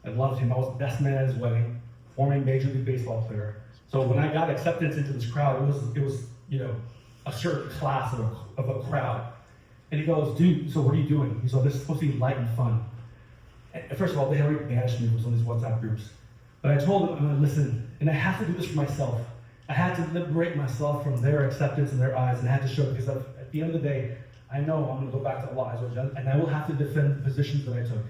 I loved him. I was the best man at his wedding, former Major League Baseball player. So when I got acceptance into this crowd, it was a certain class of a crowd. And he goes, dude, so what are you doing? He said, this is supposed to be light and fun. And first of all, they already banished me from some of these WhatsApp groups. But I told them, I'm going to listen, and I have to do this for myself. I had to liberate myself from their acceptance in their eyes, and I had to show, because at the end of the day, I know I'm going to go back to Allah, and I will have to defend the positions that I took.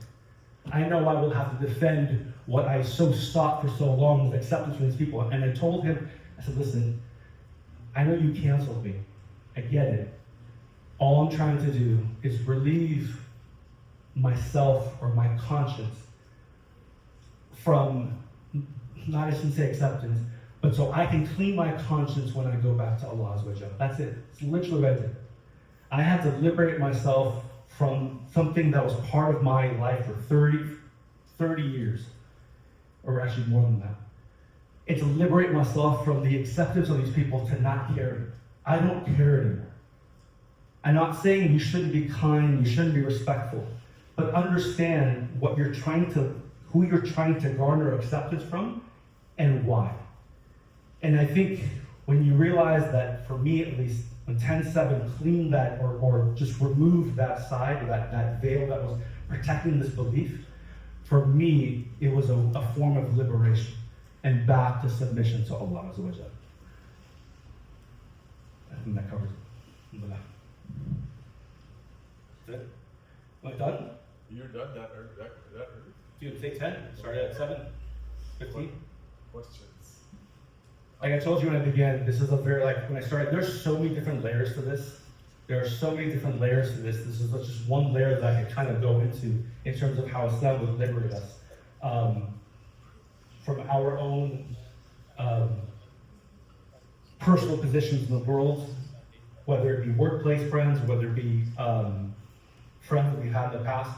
I know I will have to defend what I so sought for so long, with acceptance from these people. And I told him, I said, listen, I know you canceled me. I get it. All I'm trying to do is relieve myself or my conscience from, not I shouldn't say acceptance, but so I can clean my conscience when I go back to Allah. That's it. It's literally what I did. I had to liberate myself from something that was part of my life for 30 years, or actually more than that. And to liberate myself from the acceptance of these people to not care. I don't care anymore. I'm not saying you shouldn't be kind, you shouldn't be respectful, but understand who you're trying to garner acceptance from and why. And I think when you realize that, for me at least, when 10-7 cleaned that or just removed that side, that veil that was protecting this belief, for me, it was a form of liberation and back to submission to Allah. I think that covers it. That's it? Am I done? You're done. That hurt. Do you say 10? Started at 7? 15? Questions? Like I told you when I began, this is a very, when I started, there's so many different layers to this. There are so many different layers to this. This is just one layer that I can kind of go into in terms of how Islam would liberate us from our own personal positions in the world, whether it be workplace friends, whether it be friends that we've had in the past.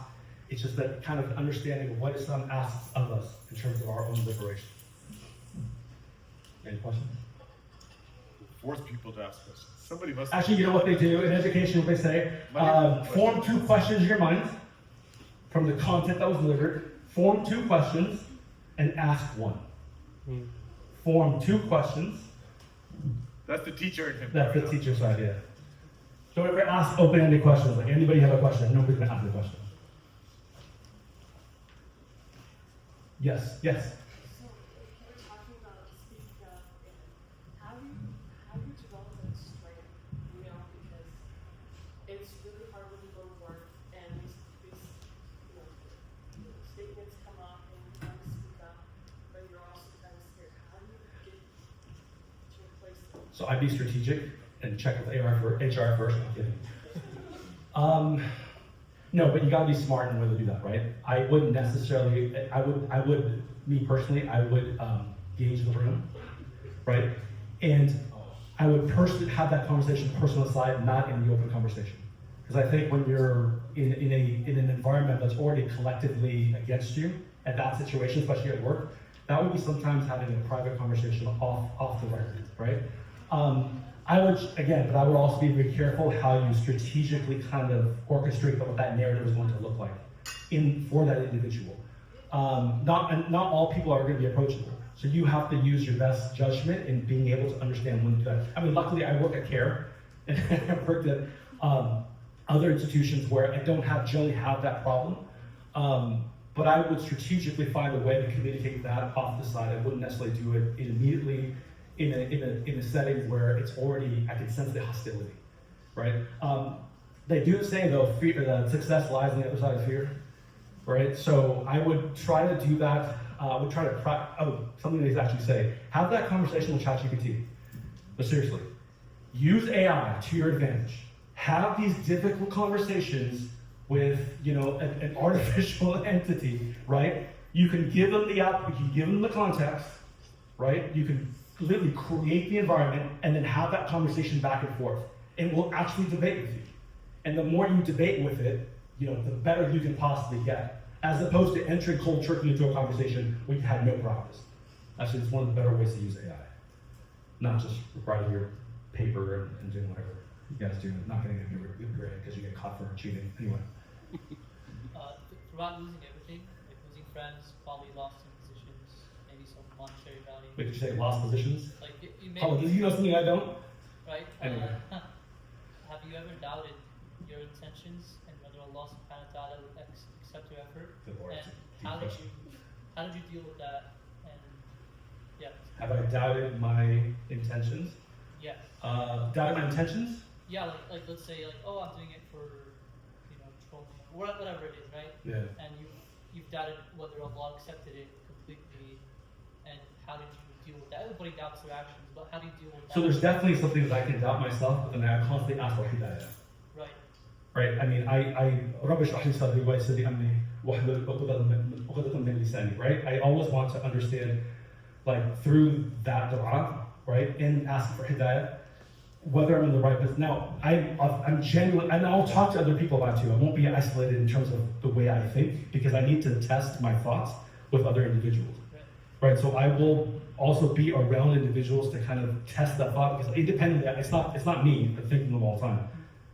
It's just that kind of understanding of what Islam asks of us in terms of our own liberation. Any questions? Force people to ask questions. Somebody must. Actually, you know what they do in education? What they say: form 2 questions in your mind from the content that was delivered. Form 2 questions and ask 1. Form 2 questions. That's the teacher in him. That's the teacher's idea. Don't ever ask open-ended questions. Like anybody have a question? Nobody's gonna ask a question. Yes. So, if you were talking about speaking up, how do you develop that strength? Because it's really hard when you go to work and these statements come up and you want to speak up, but you're also kind of scared. How do you get to a place? So I'd be strategic and check with HR first. I'm kidding. No, but you gotta be smart in the way to do that, right? I wouldn't necessarily, me personally, I would gauge the room, right? And I would personally have that conversation personal aside, not in the open conversation. Because I think when you're in an environment that's already collectively against you, at that situation, especially at work, that would be sometimes having a private conversation off the record, right? I would, again, but I would also be very careful how you strategically kind of orchestrate what that narrative is going to look like for that individual. Not all people are going to be approachable. So you have to use your best judgment in being able to understand when to do that. I mean, luckily I work at CAIR, and I've worked at other institutions where I don't generally have that problem. But I would strategically find a way to communicate that off the side. I wouldn't necessarily do it immediately in a setting where it's already, I can sense the hostility, right? They do say though, that success lies on the other side of fear, right? So I would try to do that. Something they actually say, have that conversation with ChatGPT. But seriously, use AI to your advantage. Have these difficult conversations with, an artificial entity, right? You can give them you can give them the context, right? You can literally create the environment and then have that conversation back and forth. And we'll actually debate with you. And the more you debate with it, the better you can possibly get. As opposed to entering cold turkey into a conversation where you had no practice. Actually, it's one of the better ways to use AI. Not just writing your paper and doing whatever you guys do, not getting a good grade because you get caught for cheating. Anyway. Throughout losing everything, like losing friends, probably lost some positions, maybe some monetary value. Wait, did you say lost positions? Like you Oh, do you know something I don't? Right? Anyway. Have you ever doubted your intentions and whether Allah subhanahu wa ta'ala would accept your effort? Good Lord, And deep how question. did you deal with that? And yeah. Have I doubted my intentions? Yes. Doubted my intentions? Yeah, like let's say oh I'm doing it for trolling or whatever it is, right? Yeah. And you've doubted whether Allah accepted it completely, and how did you deal with that? Everybody doubts their actions, but how do you deal with that? So there's definitely some things I can doubt myself, but then I constantly ask for hidayah. Right. Right. I mean, رب اشرح لي صدري ويسر لي أمري واحلل عقدة من لساني. Right. I always want to understand, through that dua, right, and asking for hidayah, whether I'm in the right business. Now, I'm genuine, and I'll talk to other people about it too. I won't be isolated in terms of the way I think, because I need to test my thoughts with other individuals. Right. So I will also be around individuals to kind of test that thought, because independently, it's not me thinking them all the time.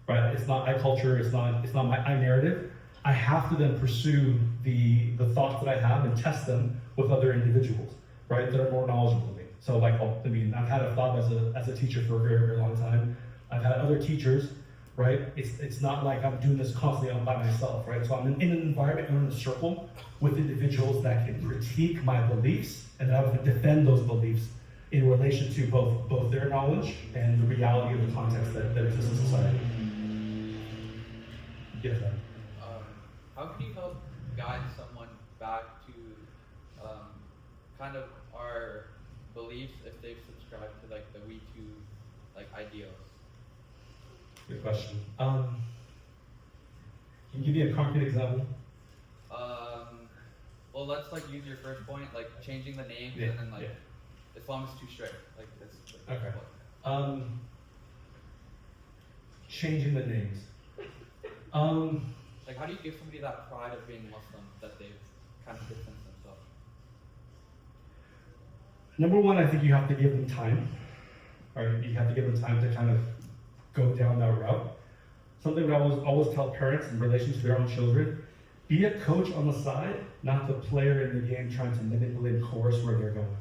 Right? It's not my culture, it's not my narrative. I have to then pursue the thoughts that I have and test them with other individuals, right, that are more knowledgeable than me. So I've had a thought as a teacher for a very, very long time. I've had other teachers, right? It's not like I'm doing this constantly by myself, right? So I'm in an environment, I'm in a circle with individuals that can critique my beliefs, and I would defend those beliefs in relation to both their knowledge and the reality of the context that exists in society. Yes, how can you help guide someone back to kind of our beliefs if they've subscribed to the We Too ideals? Good question. Can you give me a concrete example? Well, let's use your first point, changing the names, Yeah, and then Islam is too strict. Okay. Changing the names. How do you give somebody that pride of being Muslim that they've kind of distanced themselves? Number one, I think you have to give them time. Right? You have to give them time to kind of go down that route. Something that I always tell parents in relation to their own children: be a coach on the side, not the player in the game trying to manipulate and coerce where they're going.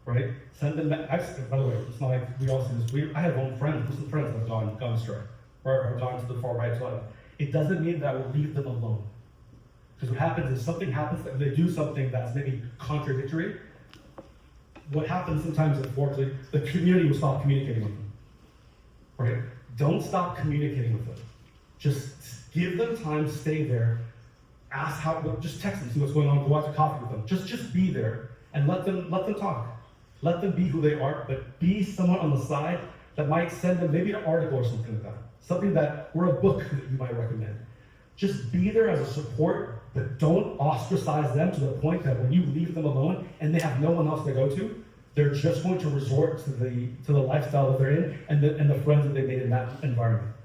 Right? Send them back. By the way, it's not like we all see this. I have Muslim friends that have gone astray, or have gone to the far right side. It doesn't mean that I will leave them alone. Because what happens is something happens, that they do something that's maybe contradictory. What happens sometimes, unfortunately, the community will stop communicating with them. Right? Don't stop communicating with them. Just give them time, stay there, just text them, see what's going on, go out to coffee with them. Just be there and let them talk. Let them be who they are, but be someone on the side that might send them maybe an article or something like that. Something or a book that you might recommend. Just be there as a support, but don't ostracize them to the point that when you leave them alone and they have no one else to go to, they're just going to resort to the lifestyle that they're in and the friends that they made in that environment.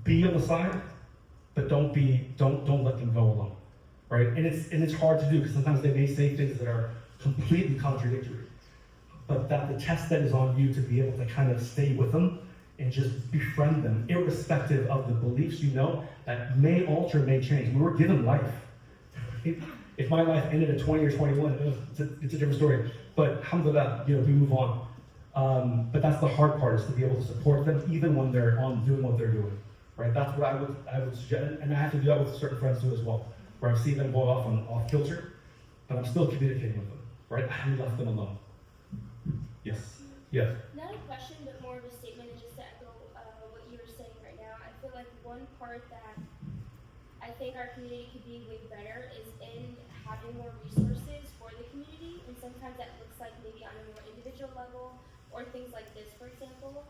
Be on the side, but don't let them go alone. right? And it's hard to do because sometimes they may say things that are completely contradictory. But that the test then is on you to be able to kind of stay with them and just befriend them, irrespective of the beliefs you know that may alter, may change. We were given life. If my life ended at 20 or 21, it's a different story. But alhamdulillah, we move on. But that's the hard part, is to be able to support them even when they're on doing what they're doing, right? That's what I would suggest, and I have to do that with certain friends too as well, where I've seen them go off kilter, but I'm still communicating with them, right? I haven't left them alone. Yes. Yes. Not a question, but more of a statement, and just to echo what you were saying right now. I feel like one part that I think our community could be way better is in having more resources for the community, and sometimes that looks like maybe on a more individual level, or things like this, for example.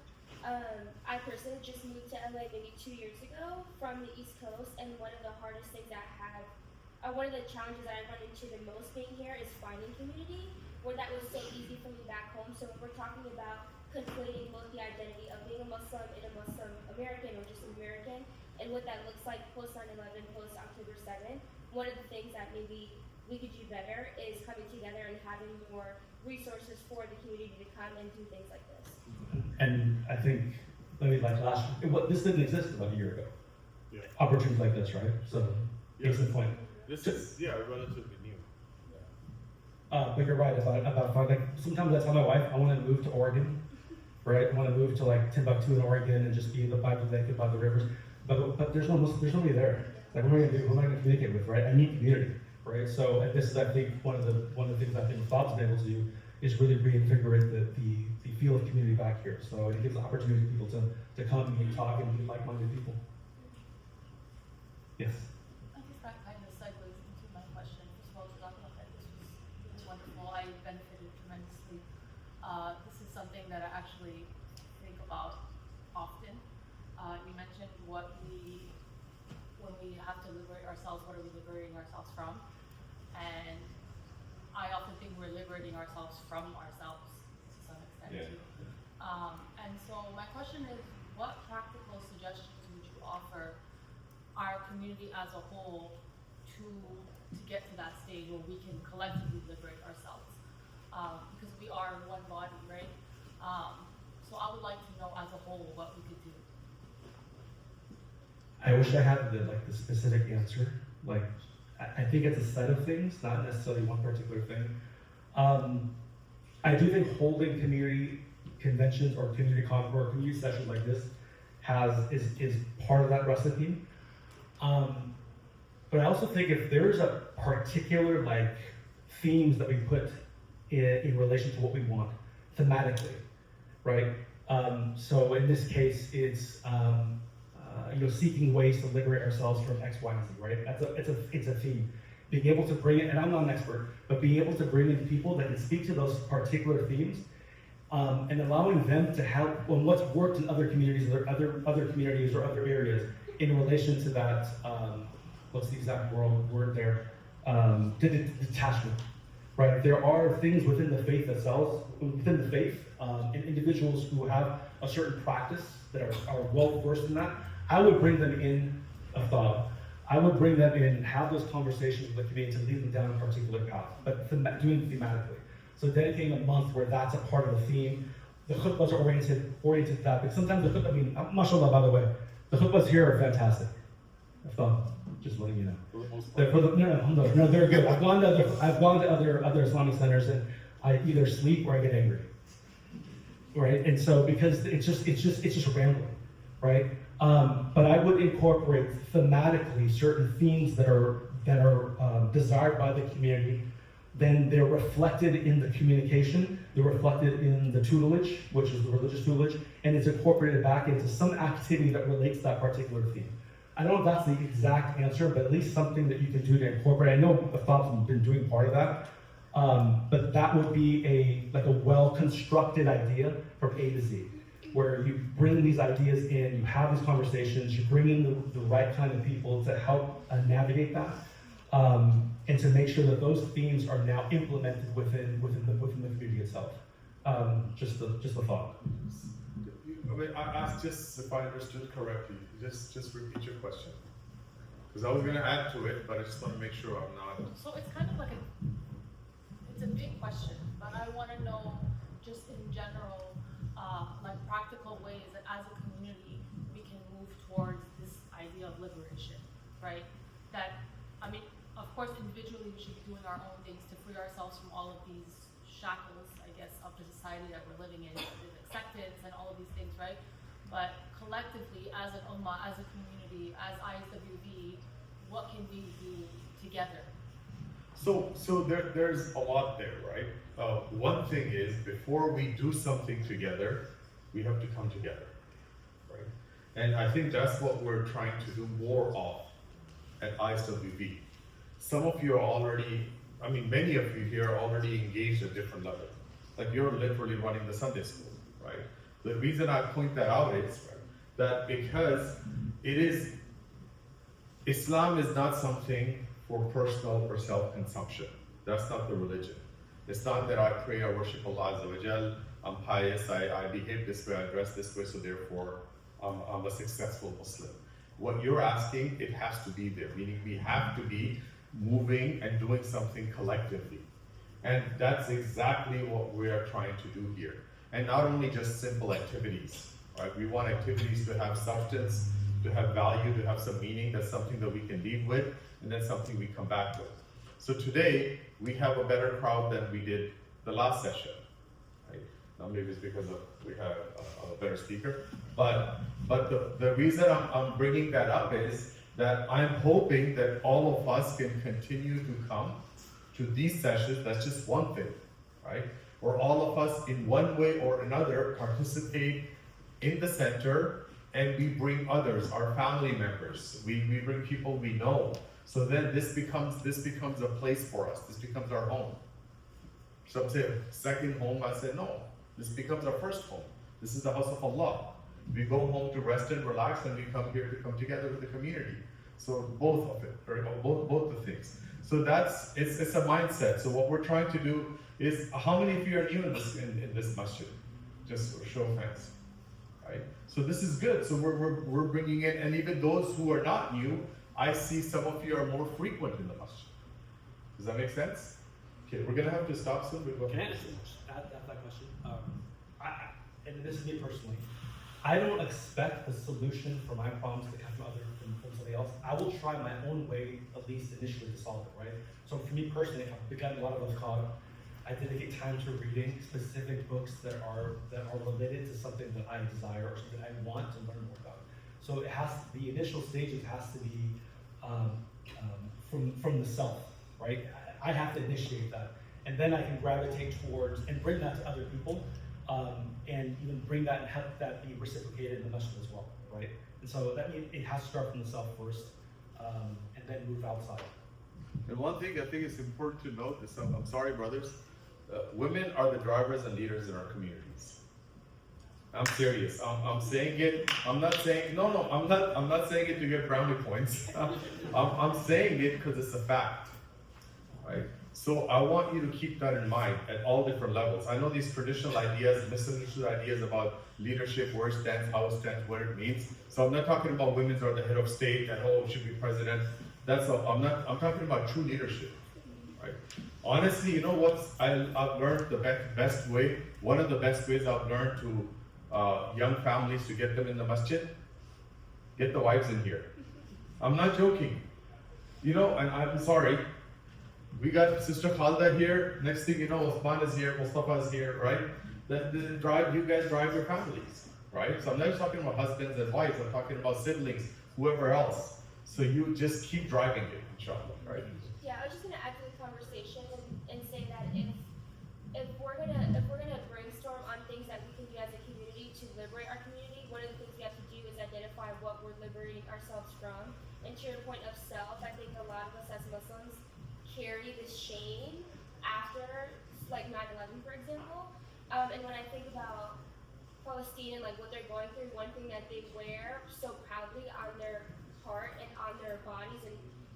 I personally just moved to LA maybe 2 years ago from the East Coast, and one of the hardest things that I have, one of the challenges that I run into the most being here is finding community, where that was so easy for me back home. So when we're talking about conflating both the identity of being a Muslim and a Muslim American or just American, and what that looks like post 9/11, post October 7, one of the things that maybe we could do better is coming together and having more resources for the community to come and do things like this. And I think, this didn't exist about a year ago. Yeah. Opportunities like this, right? So, case in point. This is relatively new. But you're right about like sometimes I tell my wife I want to move to Oregon, right? I want to move to like Timbuktu in Oregon and just be by the lake and by the rivers. But there's nobody there. Like what am I gonna do? Who am I gonna communicate with, right? I need community, right? So and this is I think one of the things I think Bob's been able to do is really reinvigorate the feel of community back here. So it gives opportunity for people to come and talk and be like-minded people. Yes. I guess that kind of segues into my question. First of all, to talk about that, this was wonderful. I benefited tremendously. This is something that I actually think about often. You mentioned when we have to liberate ourselves, what are we liberating ourselves from? And I often think we're liberating ourselves from ourselves to some extent too. And so my question is, what practical suggestions would you offer our community as a whole to get to that stage where we can collectively liberate ourselves, because we are one body, right? So I would like to know as a whole what we could do. I wish I had the specific answer. Like I think it's a set of things, not necessarily one particular thing. I do think holding community conventions or community sessions like this is part of that recipe. But I also think if there's a particular themes that we put in relation to what we want thematically, right? So in this case, it's seeking ways to liberate ourselves from X, Y, and Z, right? It's a theme. Being able to bring in, and I'm not an expert, but being able to bring in people that can speak to those particular themes, and allowing them to help on what's worked in other communities or other communities or other areas in relation to that. What's the exact word there? Detachment, right? There are things within the faith itself, and individuals who have a certain practice that are well versed in that. I would bring them in a thought. I would bring them in, have those conversations with the community to lead them down a particular path, but doing it thematically. So dedicating a month where that's a part of the theme. The khutbahs are oriented to that, but sometimes the khutbah, mashallah, by the way, the khutbahs here are fantastic. Just letting you know. No, they're good. I've gone to other Islamic centers and I either sleep or I get angry. Right? And so because it's just rambling, right? But I would incorporate thematically certain themes that are desired by the community. Then they're reflected in the communication. They're reflected in the tutelage, which is the religious tutelage, and it's incorporated back into some activity that relates to that particular theme. I don't know if that's the exact answer, but at least something that you can do to incorporate. I know the Fab's been doing part of that, but that would be a well-constructed idea from A to Z, where you bring these ideas in, you have these conversations, you bring in the right kind of people to help navigate that, and to make sure that those themes are now implemented within the community itself. Just the thought. I asked just if I understood correctly. Just repeat your question. Because I was going to add to it, but I just want to make sure I'm not. So it's kind of like it's a big question, but I want to know just in general, like practical ways that as a community we can move towards this idea of liberation, right? That, I mean, of course individually we should be doing our own things to free ourselves from all of these shackles, I guess, of the society that we're living in, with acceptance and all of these things, right? But collectively, as an ummah, as a community, as ISWV, what can we do together? So there's a lot there, right? One thing is, before we do something together, we have to come together, right? And I think that's what we're trying to do more of at ISWV. Some of you are already, I mean, many of you here are already engaged at different levels. Like you're literally running the Sunday school, right? The reason I point that out is that because Islam is not something for personal or self-consumption. That's not the religion. It's not that I pray, I worship Allah Azza wa Jal, I'm pious, I behave this way, I dress this way, so therefore I'm a successful Muslim. What you're asking, it has to be there, meaning we have to be moving and doing something collectively. And that's exactly what we are trying to do here. And not only just simple activities, right? We want activities to have substance, to have value, to have some meaning. That's something that we can leave with, and that's something we come back with. So today, we have a better crowd than we did the last session, right? Now maybe it's because we have a better speaker, but the reason I'm bringing that up is that I'm hoping that all of us can continue to come to these sessions. That's just one thing, right? Or all of us in one way or another participate in the center, and we bring others, our family members. We bring people we know. So then this becomes a place for us. This becomes our home. Some say second home. I say no. This becomes our first home. This is the house of Allah. We go home to rest and relax, and we come here to come together with the community. So both of it, or both the things. So it's a mindset. So what we're trying to do is, how many of you are new in this masjid? Just show of hands, right? So this is good. So we're bringing in, and even those who are not new, I see some of you are more frequent in the masjid. Does that make sense? Okay, we're gonna have to stop soon. Can I add that question? And this is me personally. I don't expect a solution for my problems to come from somebody else. I will try my own way, at least initially, to solve it, right? So for me personally, I've begun a lot of what's called, I dedicate time to reading specific books that are related to something that I desire or something I want to learn more about. So the initial stages has to be from the self, right? I have to initiate that, and then I can gravitate towards and bring that to other people, and even bring that and have that be reciprocated in the masjid as well, right? And so that means it has to start from the self first, and then move outside. And one thing I think is important to note is, I'm sorry, brothers, women are the drivers and leaders in our communities. I'm serious. I'm saying it. I'm not saying I'm not saying it to get brownie points. I'm saying it because it's a fact, right? So I want you to keep that in mind at all different levels. I know these traditional ideas, misunderstood ideas about leadership, where it stands, how it stands, what it means. So I'm not talking about women are the head of state and should be president. I'm talking about true leadership, right? Honestly, you know what I've learned the best way? One of the best ways I've learned to young families to get them in the masjid? Get the wives in here. I'm not joking. You know, and I'm sorry, we got Sister Khalda here. Next thing you know, Osman is here, Mustafa is here, right? You guys drive your families, right? So I'm not just talking about husbands and wives, I'm talking about siblings, whoever else. So you just keep driving it, inshallah, right? Yeah, I was just gonna add to the conversation and say that if we're gonna brainstorm on things that we can do as a community to liberate our community, one of the things we have to do is identify what we're liberating ourselves from. And to your point of self, I think a lot of us as Muslims carry this shame after, like 9/11, for example. And when I think about Palestine and like what they're going through, one thing that they wear so proudly on their heart and on their bodies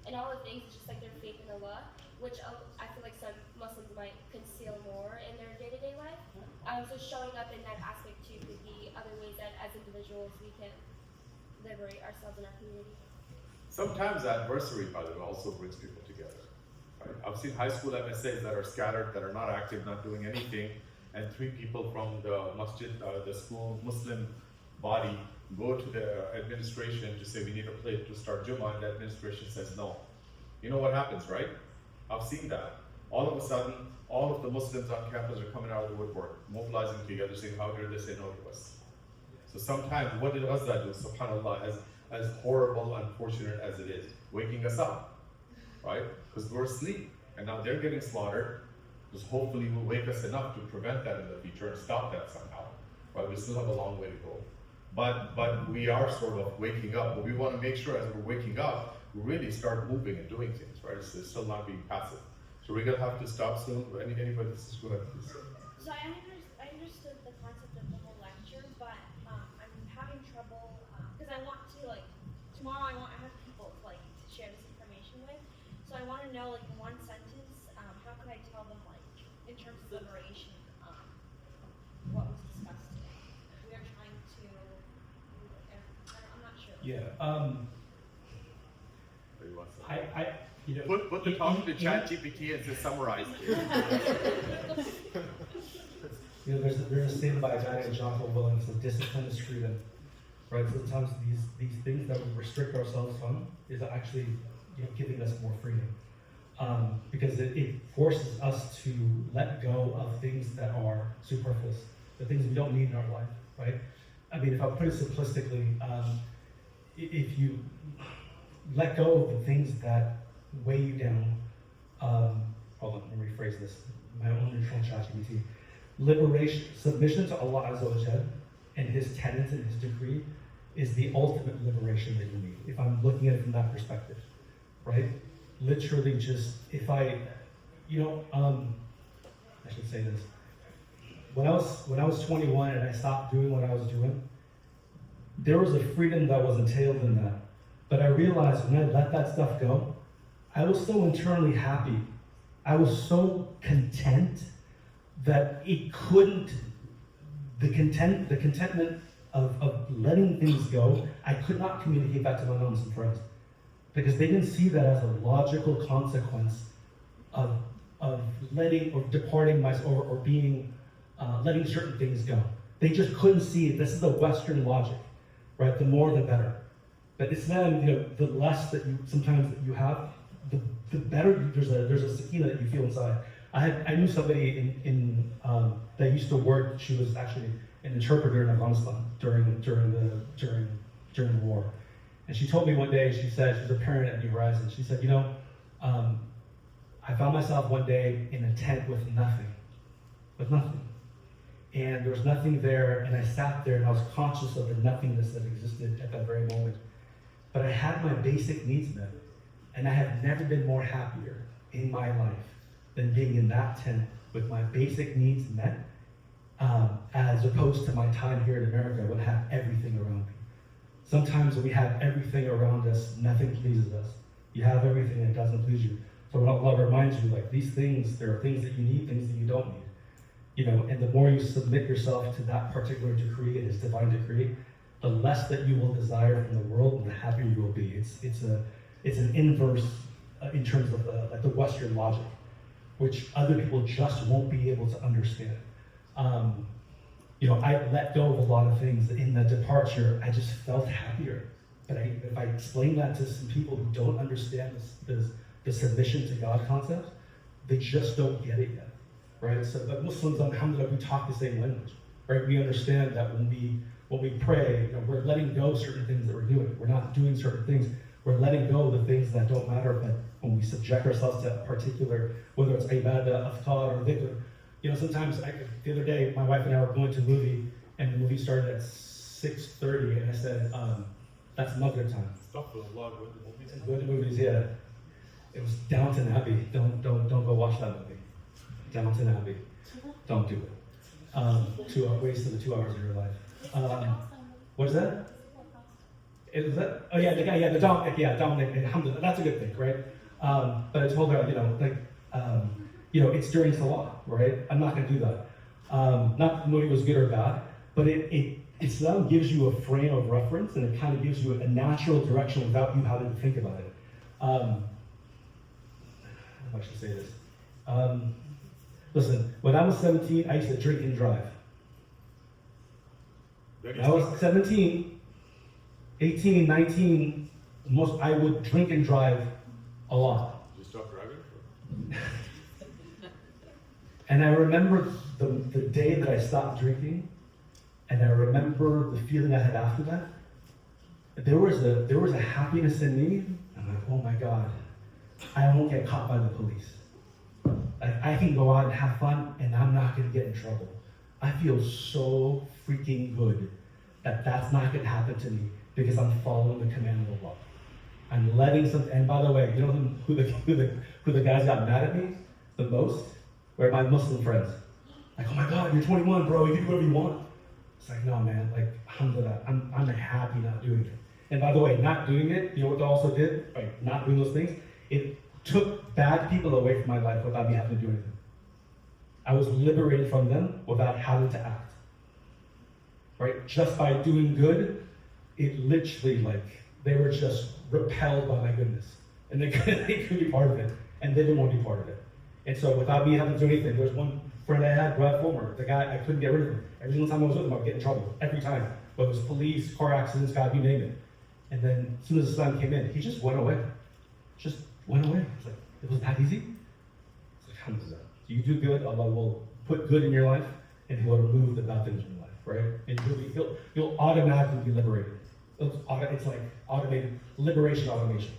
and all the things is just like their faith in Allah, which I feel like some Muslims might conceal more in their day-to-day life. So showing up in that aspect too could be other ways that as individuals we can liberate ourselves in our community. Sometimes adversary, by the way, also brings people together. Right? I've seen high school MSAs that are scattered, that are not active, not doing anything, and 3 people from the masjid, the school Muslim body, go to the administration to say we need a plate to start Jummah, and the administration says no. You know what happens, right? I've seen that. All of a sudden, all of the Muslims on campus are coming out of the woodwork, mobilizing together, saying, how dare they say no to us? So sometimes, what does that do? SubhanAllah, as horrible, unfortunate as it is, waking us up, right? Because we're asleep, and now they're getting slaughtered, because hopefully will wake us enough to prevent that in the future and stop that somehow, right? We still have a long way to go. But we are sort of waking up, but we want to make sure as we're waking up, we really start moving and doing things, right? It's still not being passive. So we're gonna have to stop soon. Anybody, go ahead, please. So I understood the concept of the whole lecture, but I'm having trouble because I want to tomorrow I have people to share this information with. So I want to know in one sentence how could I tell them in terms of liberation what was discussed today. We are trying to. I'm not sure. Yeah. You know, Put the talk to ChatGPT and say summarize it. You know, there's a statement by a guy named Jonathan Williams that discipline is freedom, right? Sometimes these things that we restrict ourselves from is actually giving us more freedom, because it forces us to let go of things that are superfluous, the things we don't need in our life, right? I mean, if I put it simplistically, if you let go of the things that weigh you down, hold on, let me rephrase this, my own neutral ChatGPT. Liberation, submission to Allah Azza wa Jal and His tenets and His decree is the ultimate liberation that you need, if I'm looking at it from that perspective, right? Literally just, if I should say this. When I was 21 and I stopped doing what I was doing, there was a freedom that was entailed in that. But I realized when I let that stuff go, I was so internally happy. I was so content that it couldn't, the contentment of letting things go, I could not communicate that to my moms and friends. Because they didn't see that as a logical consequence of letting or departing myself or being, letting certain things go. They just couldn't see it. This is the Western logic, right? The more the better. But Islam, the less that you have, the better. There's a sakina that you feel inside. I knew somebody in that used to work. She was actually an interpreter in Afghanistan during the war, and she told me one day. She said she's a parent at New Horizons. She said, I found myself one day in a tent with nothing, and there was nothing there, and I sat there and I was conscious of the nothingness that existed at that very moment. But I had my basic needs met, and I have never been more happier in my life than being in that tent with my basic needs met, as opposed to my time here in America when I have everything around me. Sometimes when we have everything around us, nothing pleases us. You have everything and it doesn't please you. So when Allah reminds you, these things, there are things that you need, things that you don't need. And the more you submit yourself to that particular decree and His divine decree, the less that you will desire from the world, and the happier you will be. It's an inverse in terms of the Western logic, which other people just won't be able to understand. I let go of a lot of things. In the departure, I just felt happier. But if I explain that to some people who don't understand the submission to God concept, they just don't get it yet, right? So, but Muslims, alhamdulillah, we talk the same language, right? We understand that when we pray, we're letting go of certain things that we're doing. We're not doing certain things. We're letting go of the things that don't matter. But when we subject ourselves to a particular, whether it's ibadah, afkar, or dhikr, sometimes the other day, my wife and I were going to a movie, and the movie started at 6:30, and I said, that's Maghrib time. Stop with a lot of movies. Go to movies, yeah. It was Downton Abbey. Don't go watch that movie. Downton Abbey. Don't do it. Waste of the 2 hours of your life. What is that? Is that? Oh yeah, the guy, Dominic. Alhamdulillah, that's a good thing, right? But I told her, it's during Salah, right? I'm not going to do that. Not that the movie was good or bad, but it Islam gives you a frame of reference, and it kind of gives you a natural direction without you having to think about it. How do I should say this? Listen, when I was 17, I used to drink and drive. When I was 17, 18, 19, I would drink and drive a lot. Did you stop driving? And I remember the day that I stopped drinking, and I remember the feeling I had after that. There was a happiness in me. I'm like, oh my God, I won't get caught by the police. I can go out and have fun, and I'm not going to get in trouble. I feel so freaking good that that's not going to happen to me because I'm following the command of Allah. I'm letting some. And by the way, you know who the guys got mad at me the most? Were my Muslim friends. Like, oh my God, you're 21, bro. You can do whatever you want. It's like, no, man. Like, alhamdulillah, I'm happy not doing it. And by the way, not doing it, you know what they also did? Like, not doing those things. It took bad people away from my life without me having to do anything. I was liberated from them without having to act. Right? Just by doing good, it literally, like, they were just repelled by my goodness. And they couldn't be part of it. And they didn't want to be part of it. And so without me having to do anything, there was one friend I had, Brad Fulmer, the guy, I couldn't get rid of him. Every single time I was with him, I would get in trouble. Every time. Whether it was police, car accidents, God, you name it. And then as soon as Islam came in, he just went away. Just went away. It's like, it was that easy? It's like, alhamdulillah. You do good, Allah will put good in your life, and He will remove the bad things from your life, right? And you'll automatically be liberated. It's like automated, liberation automation.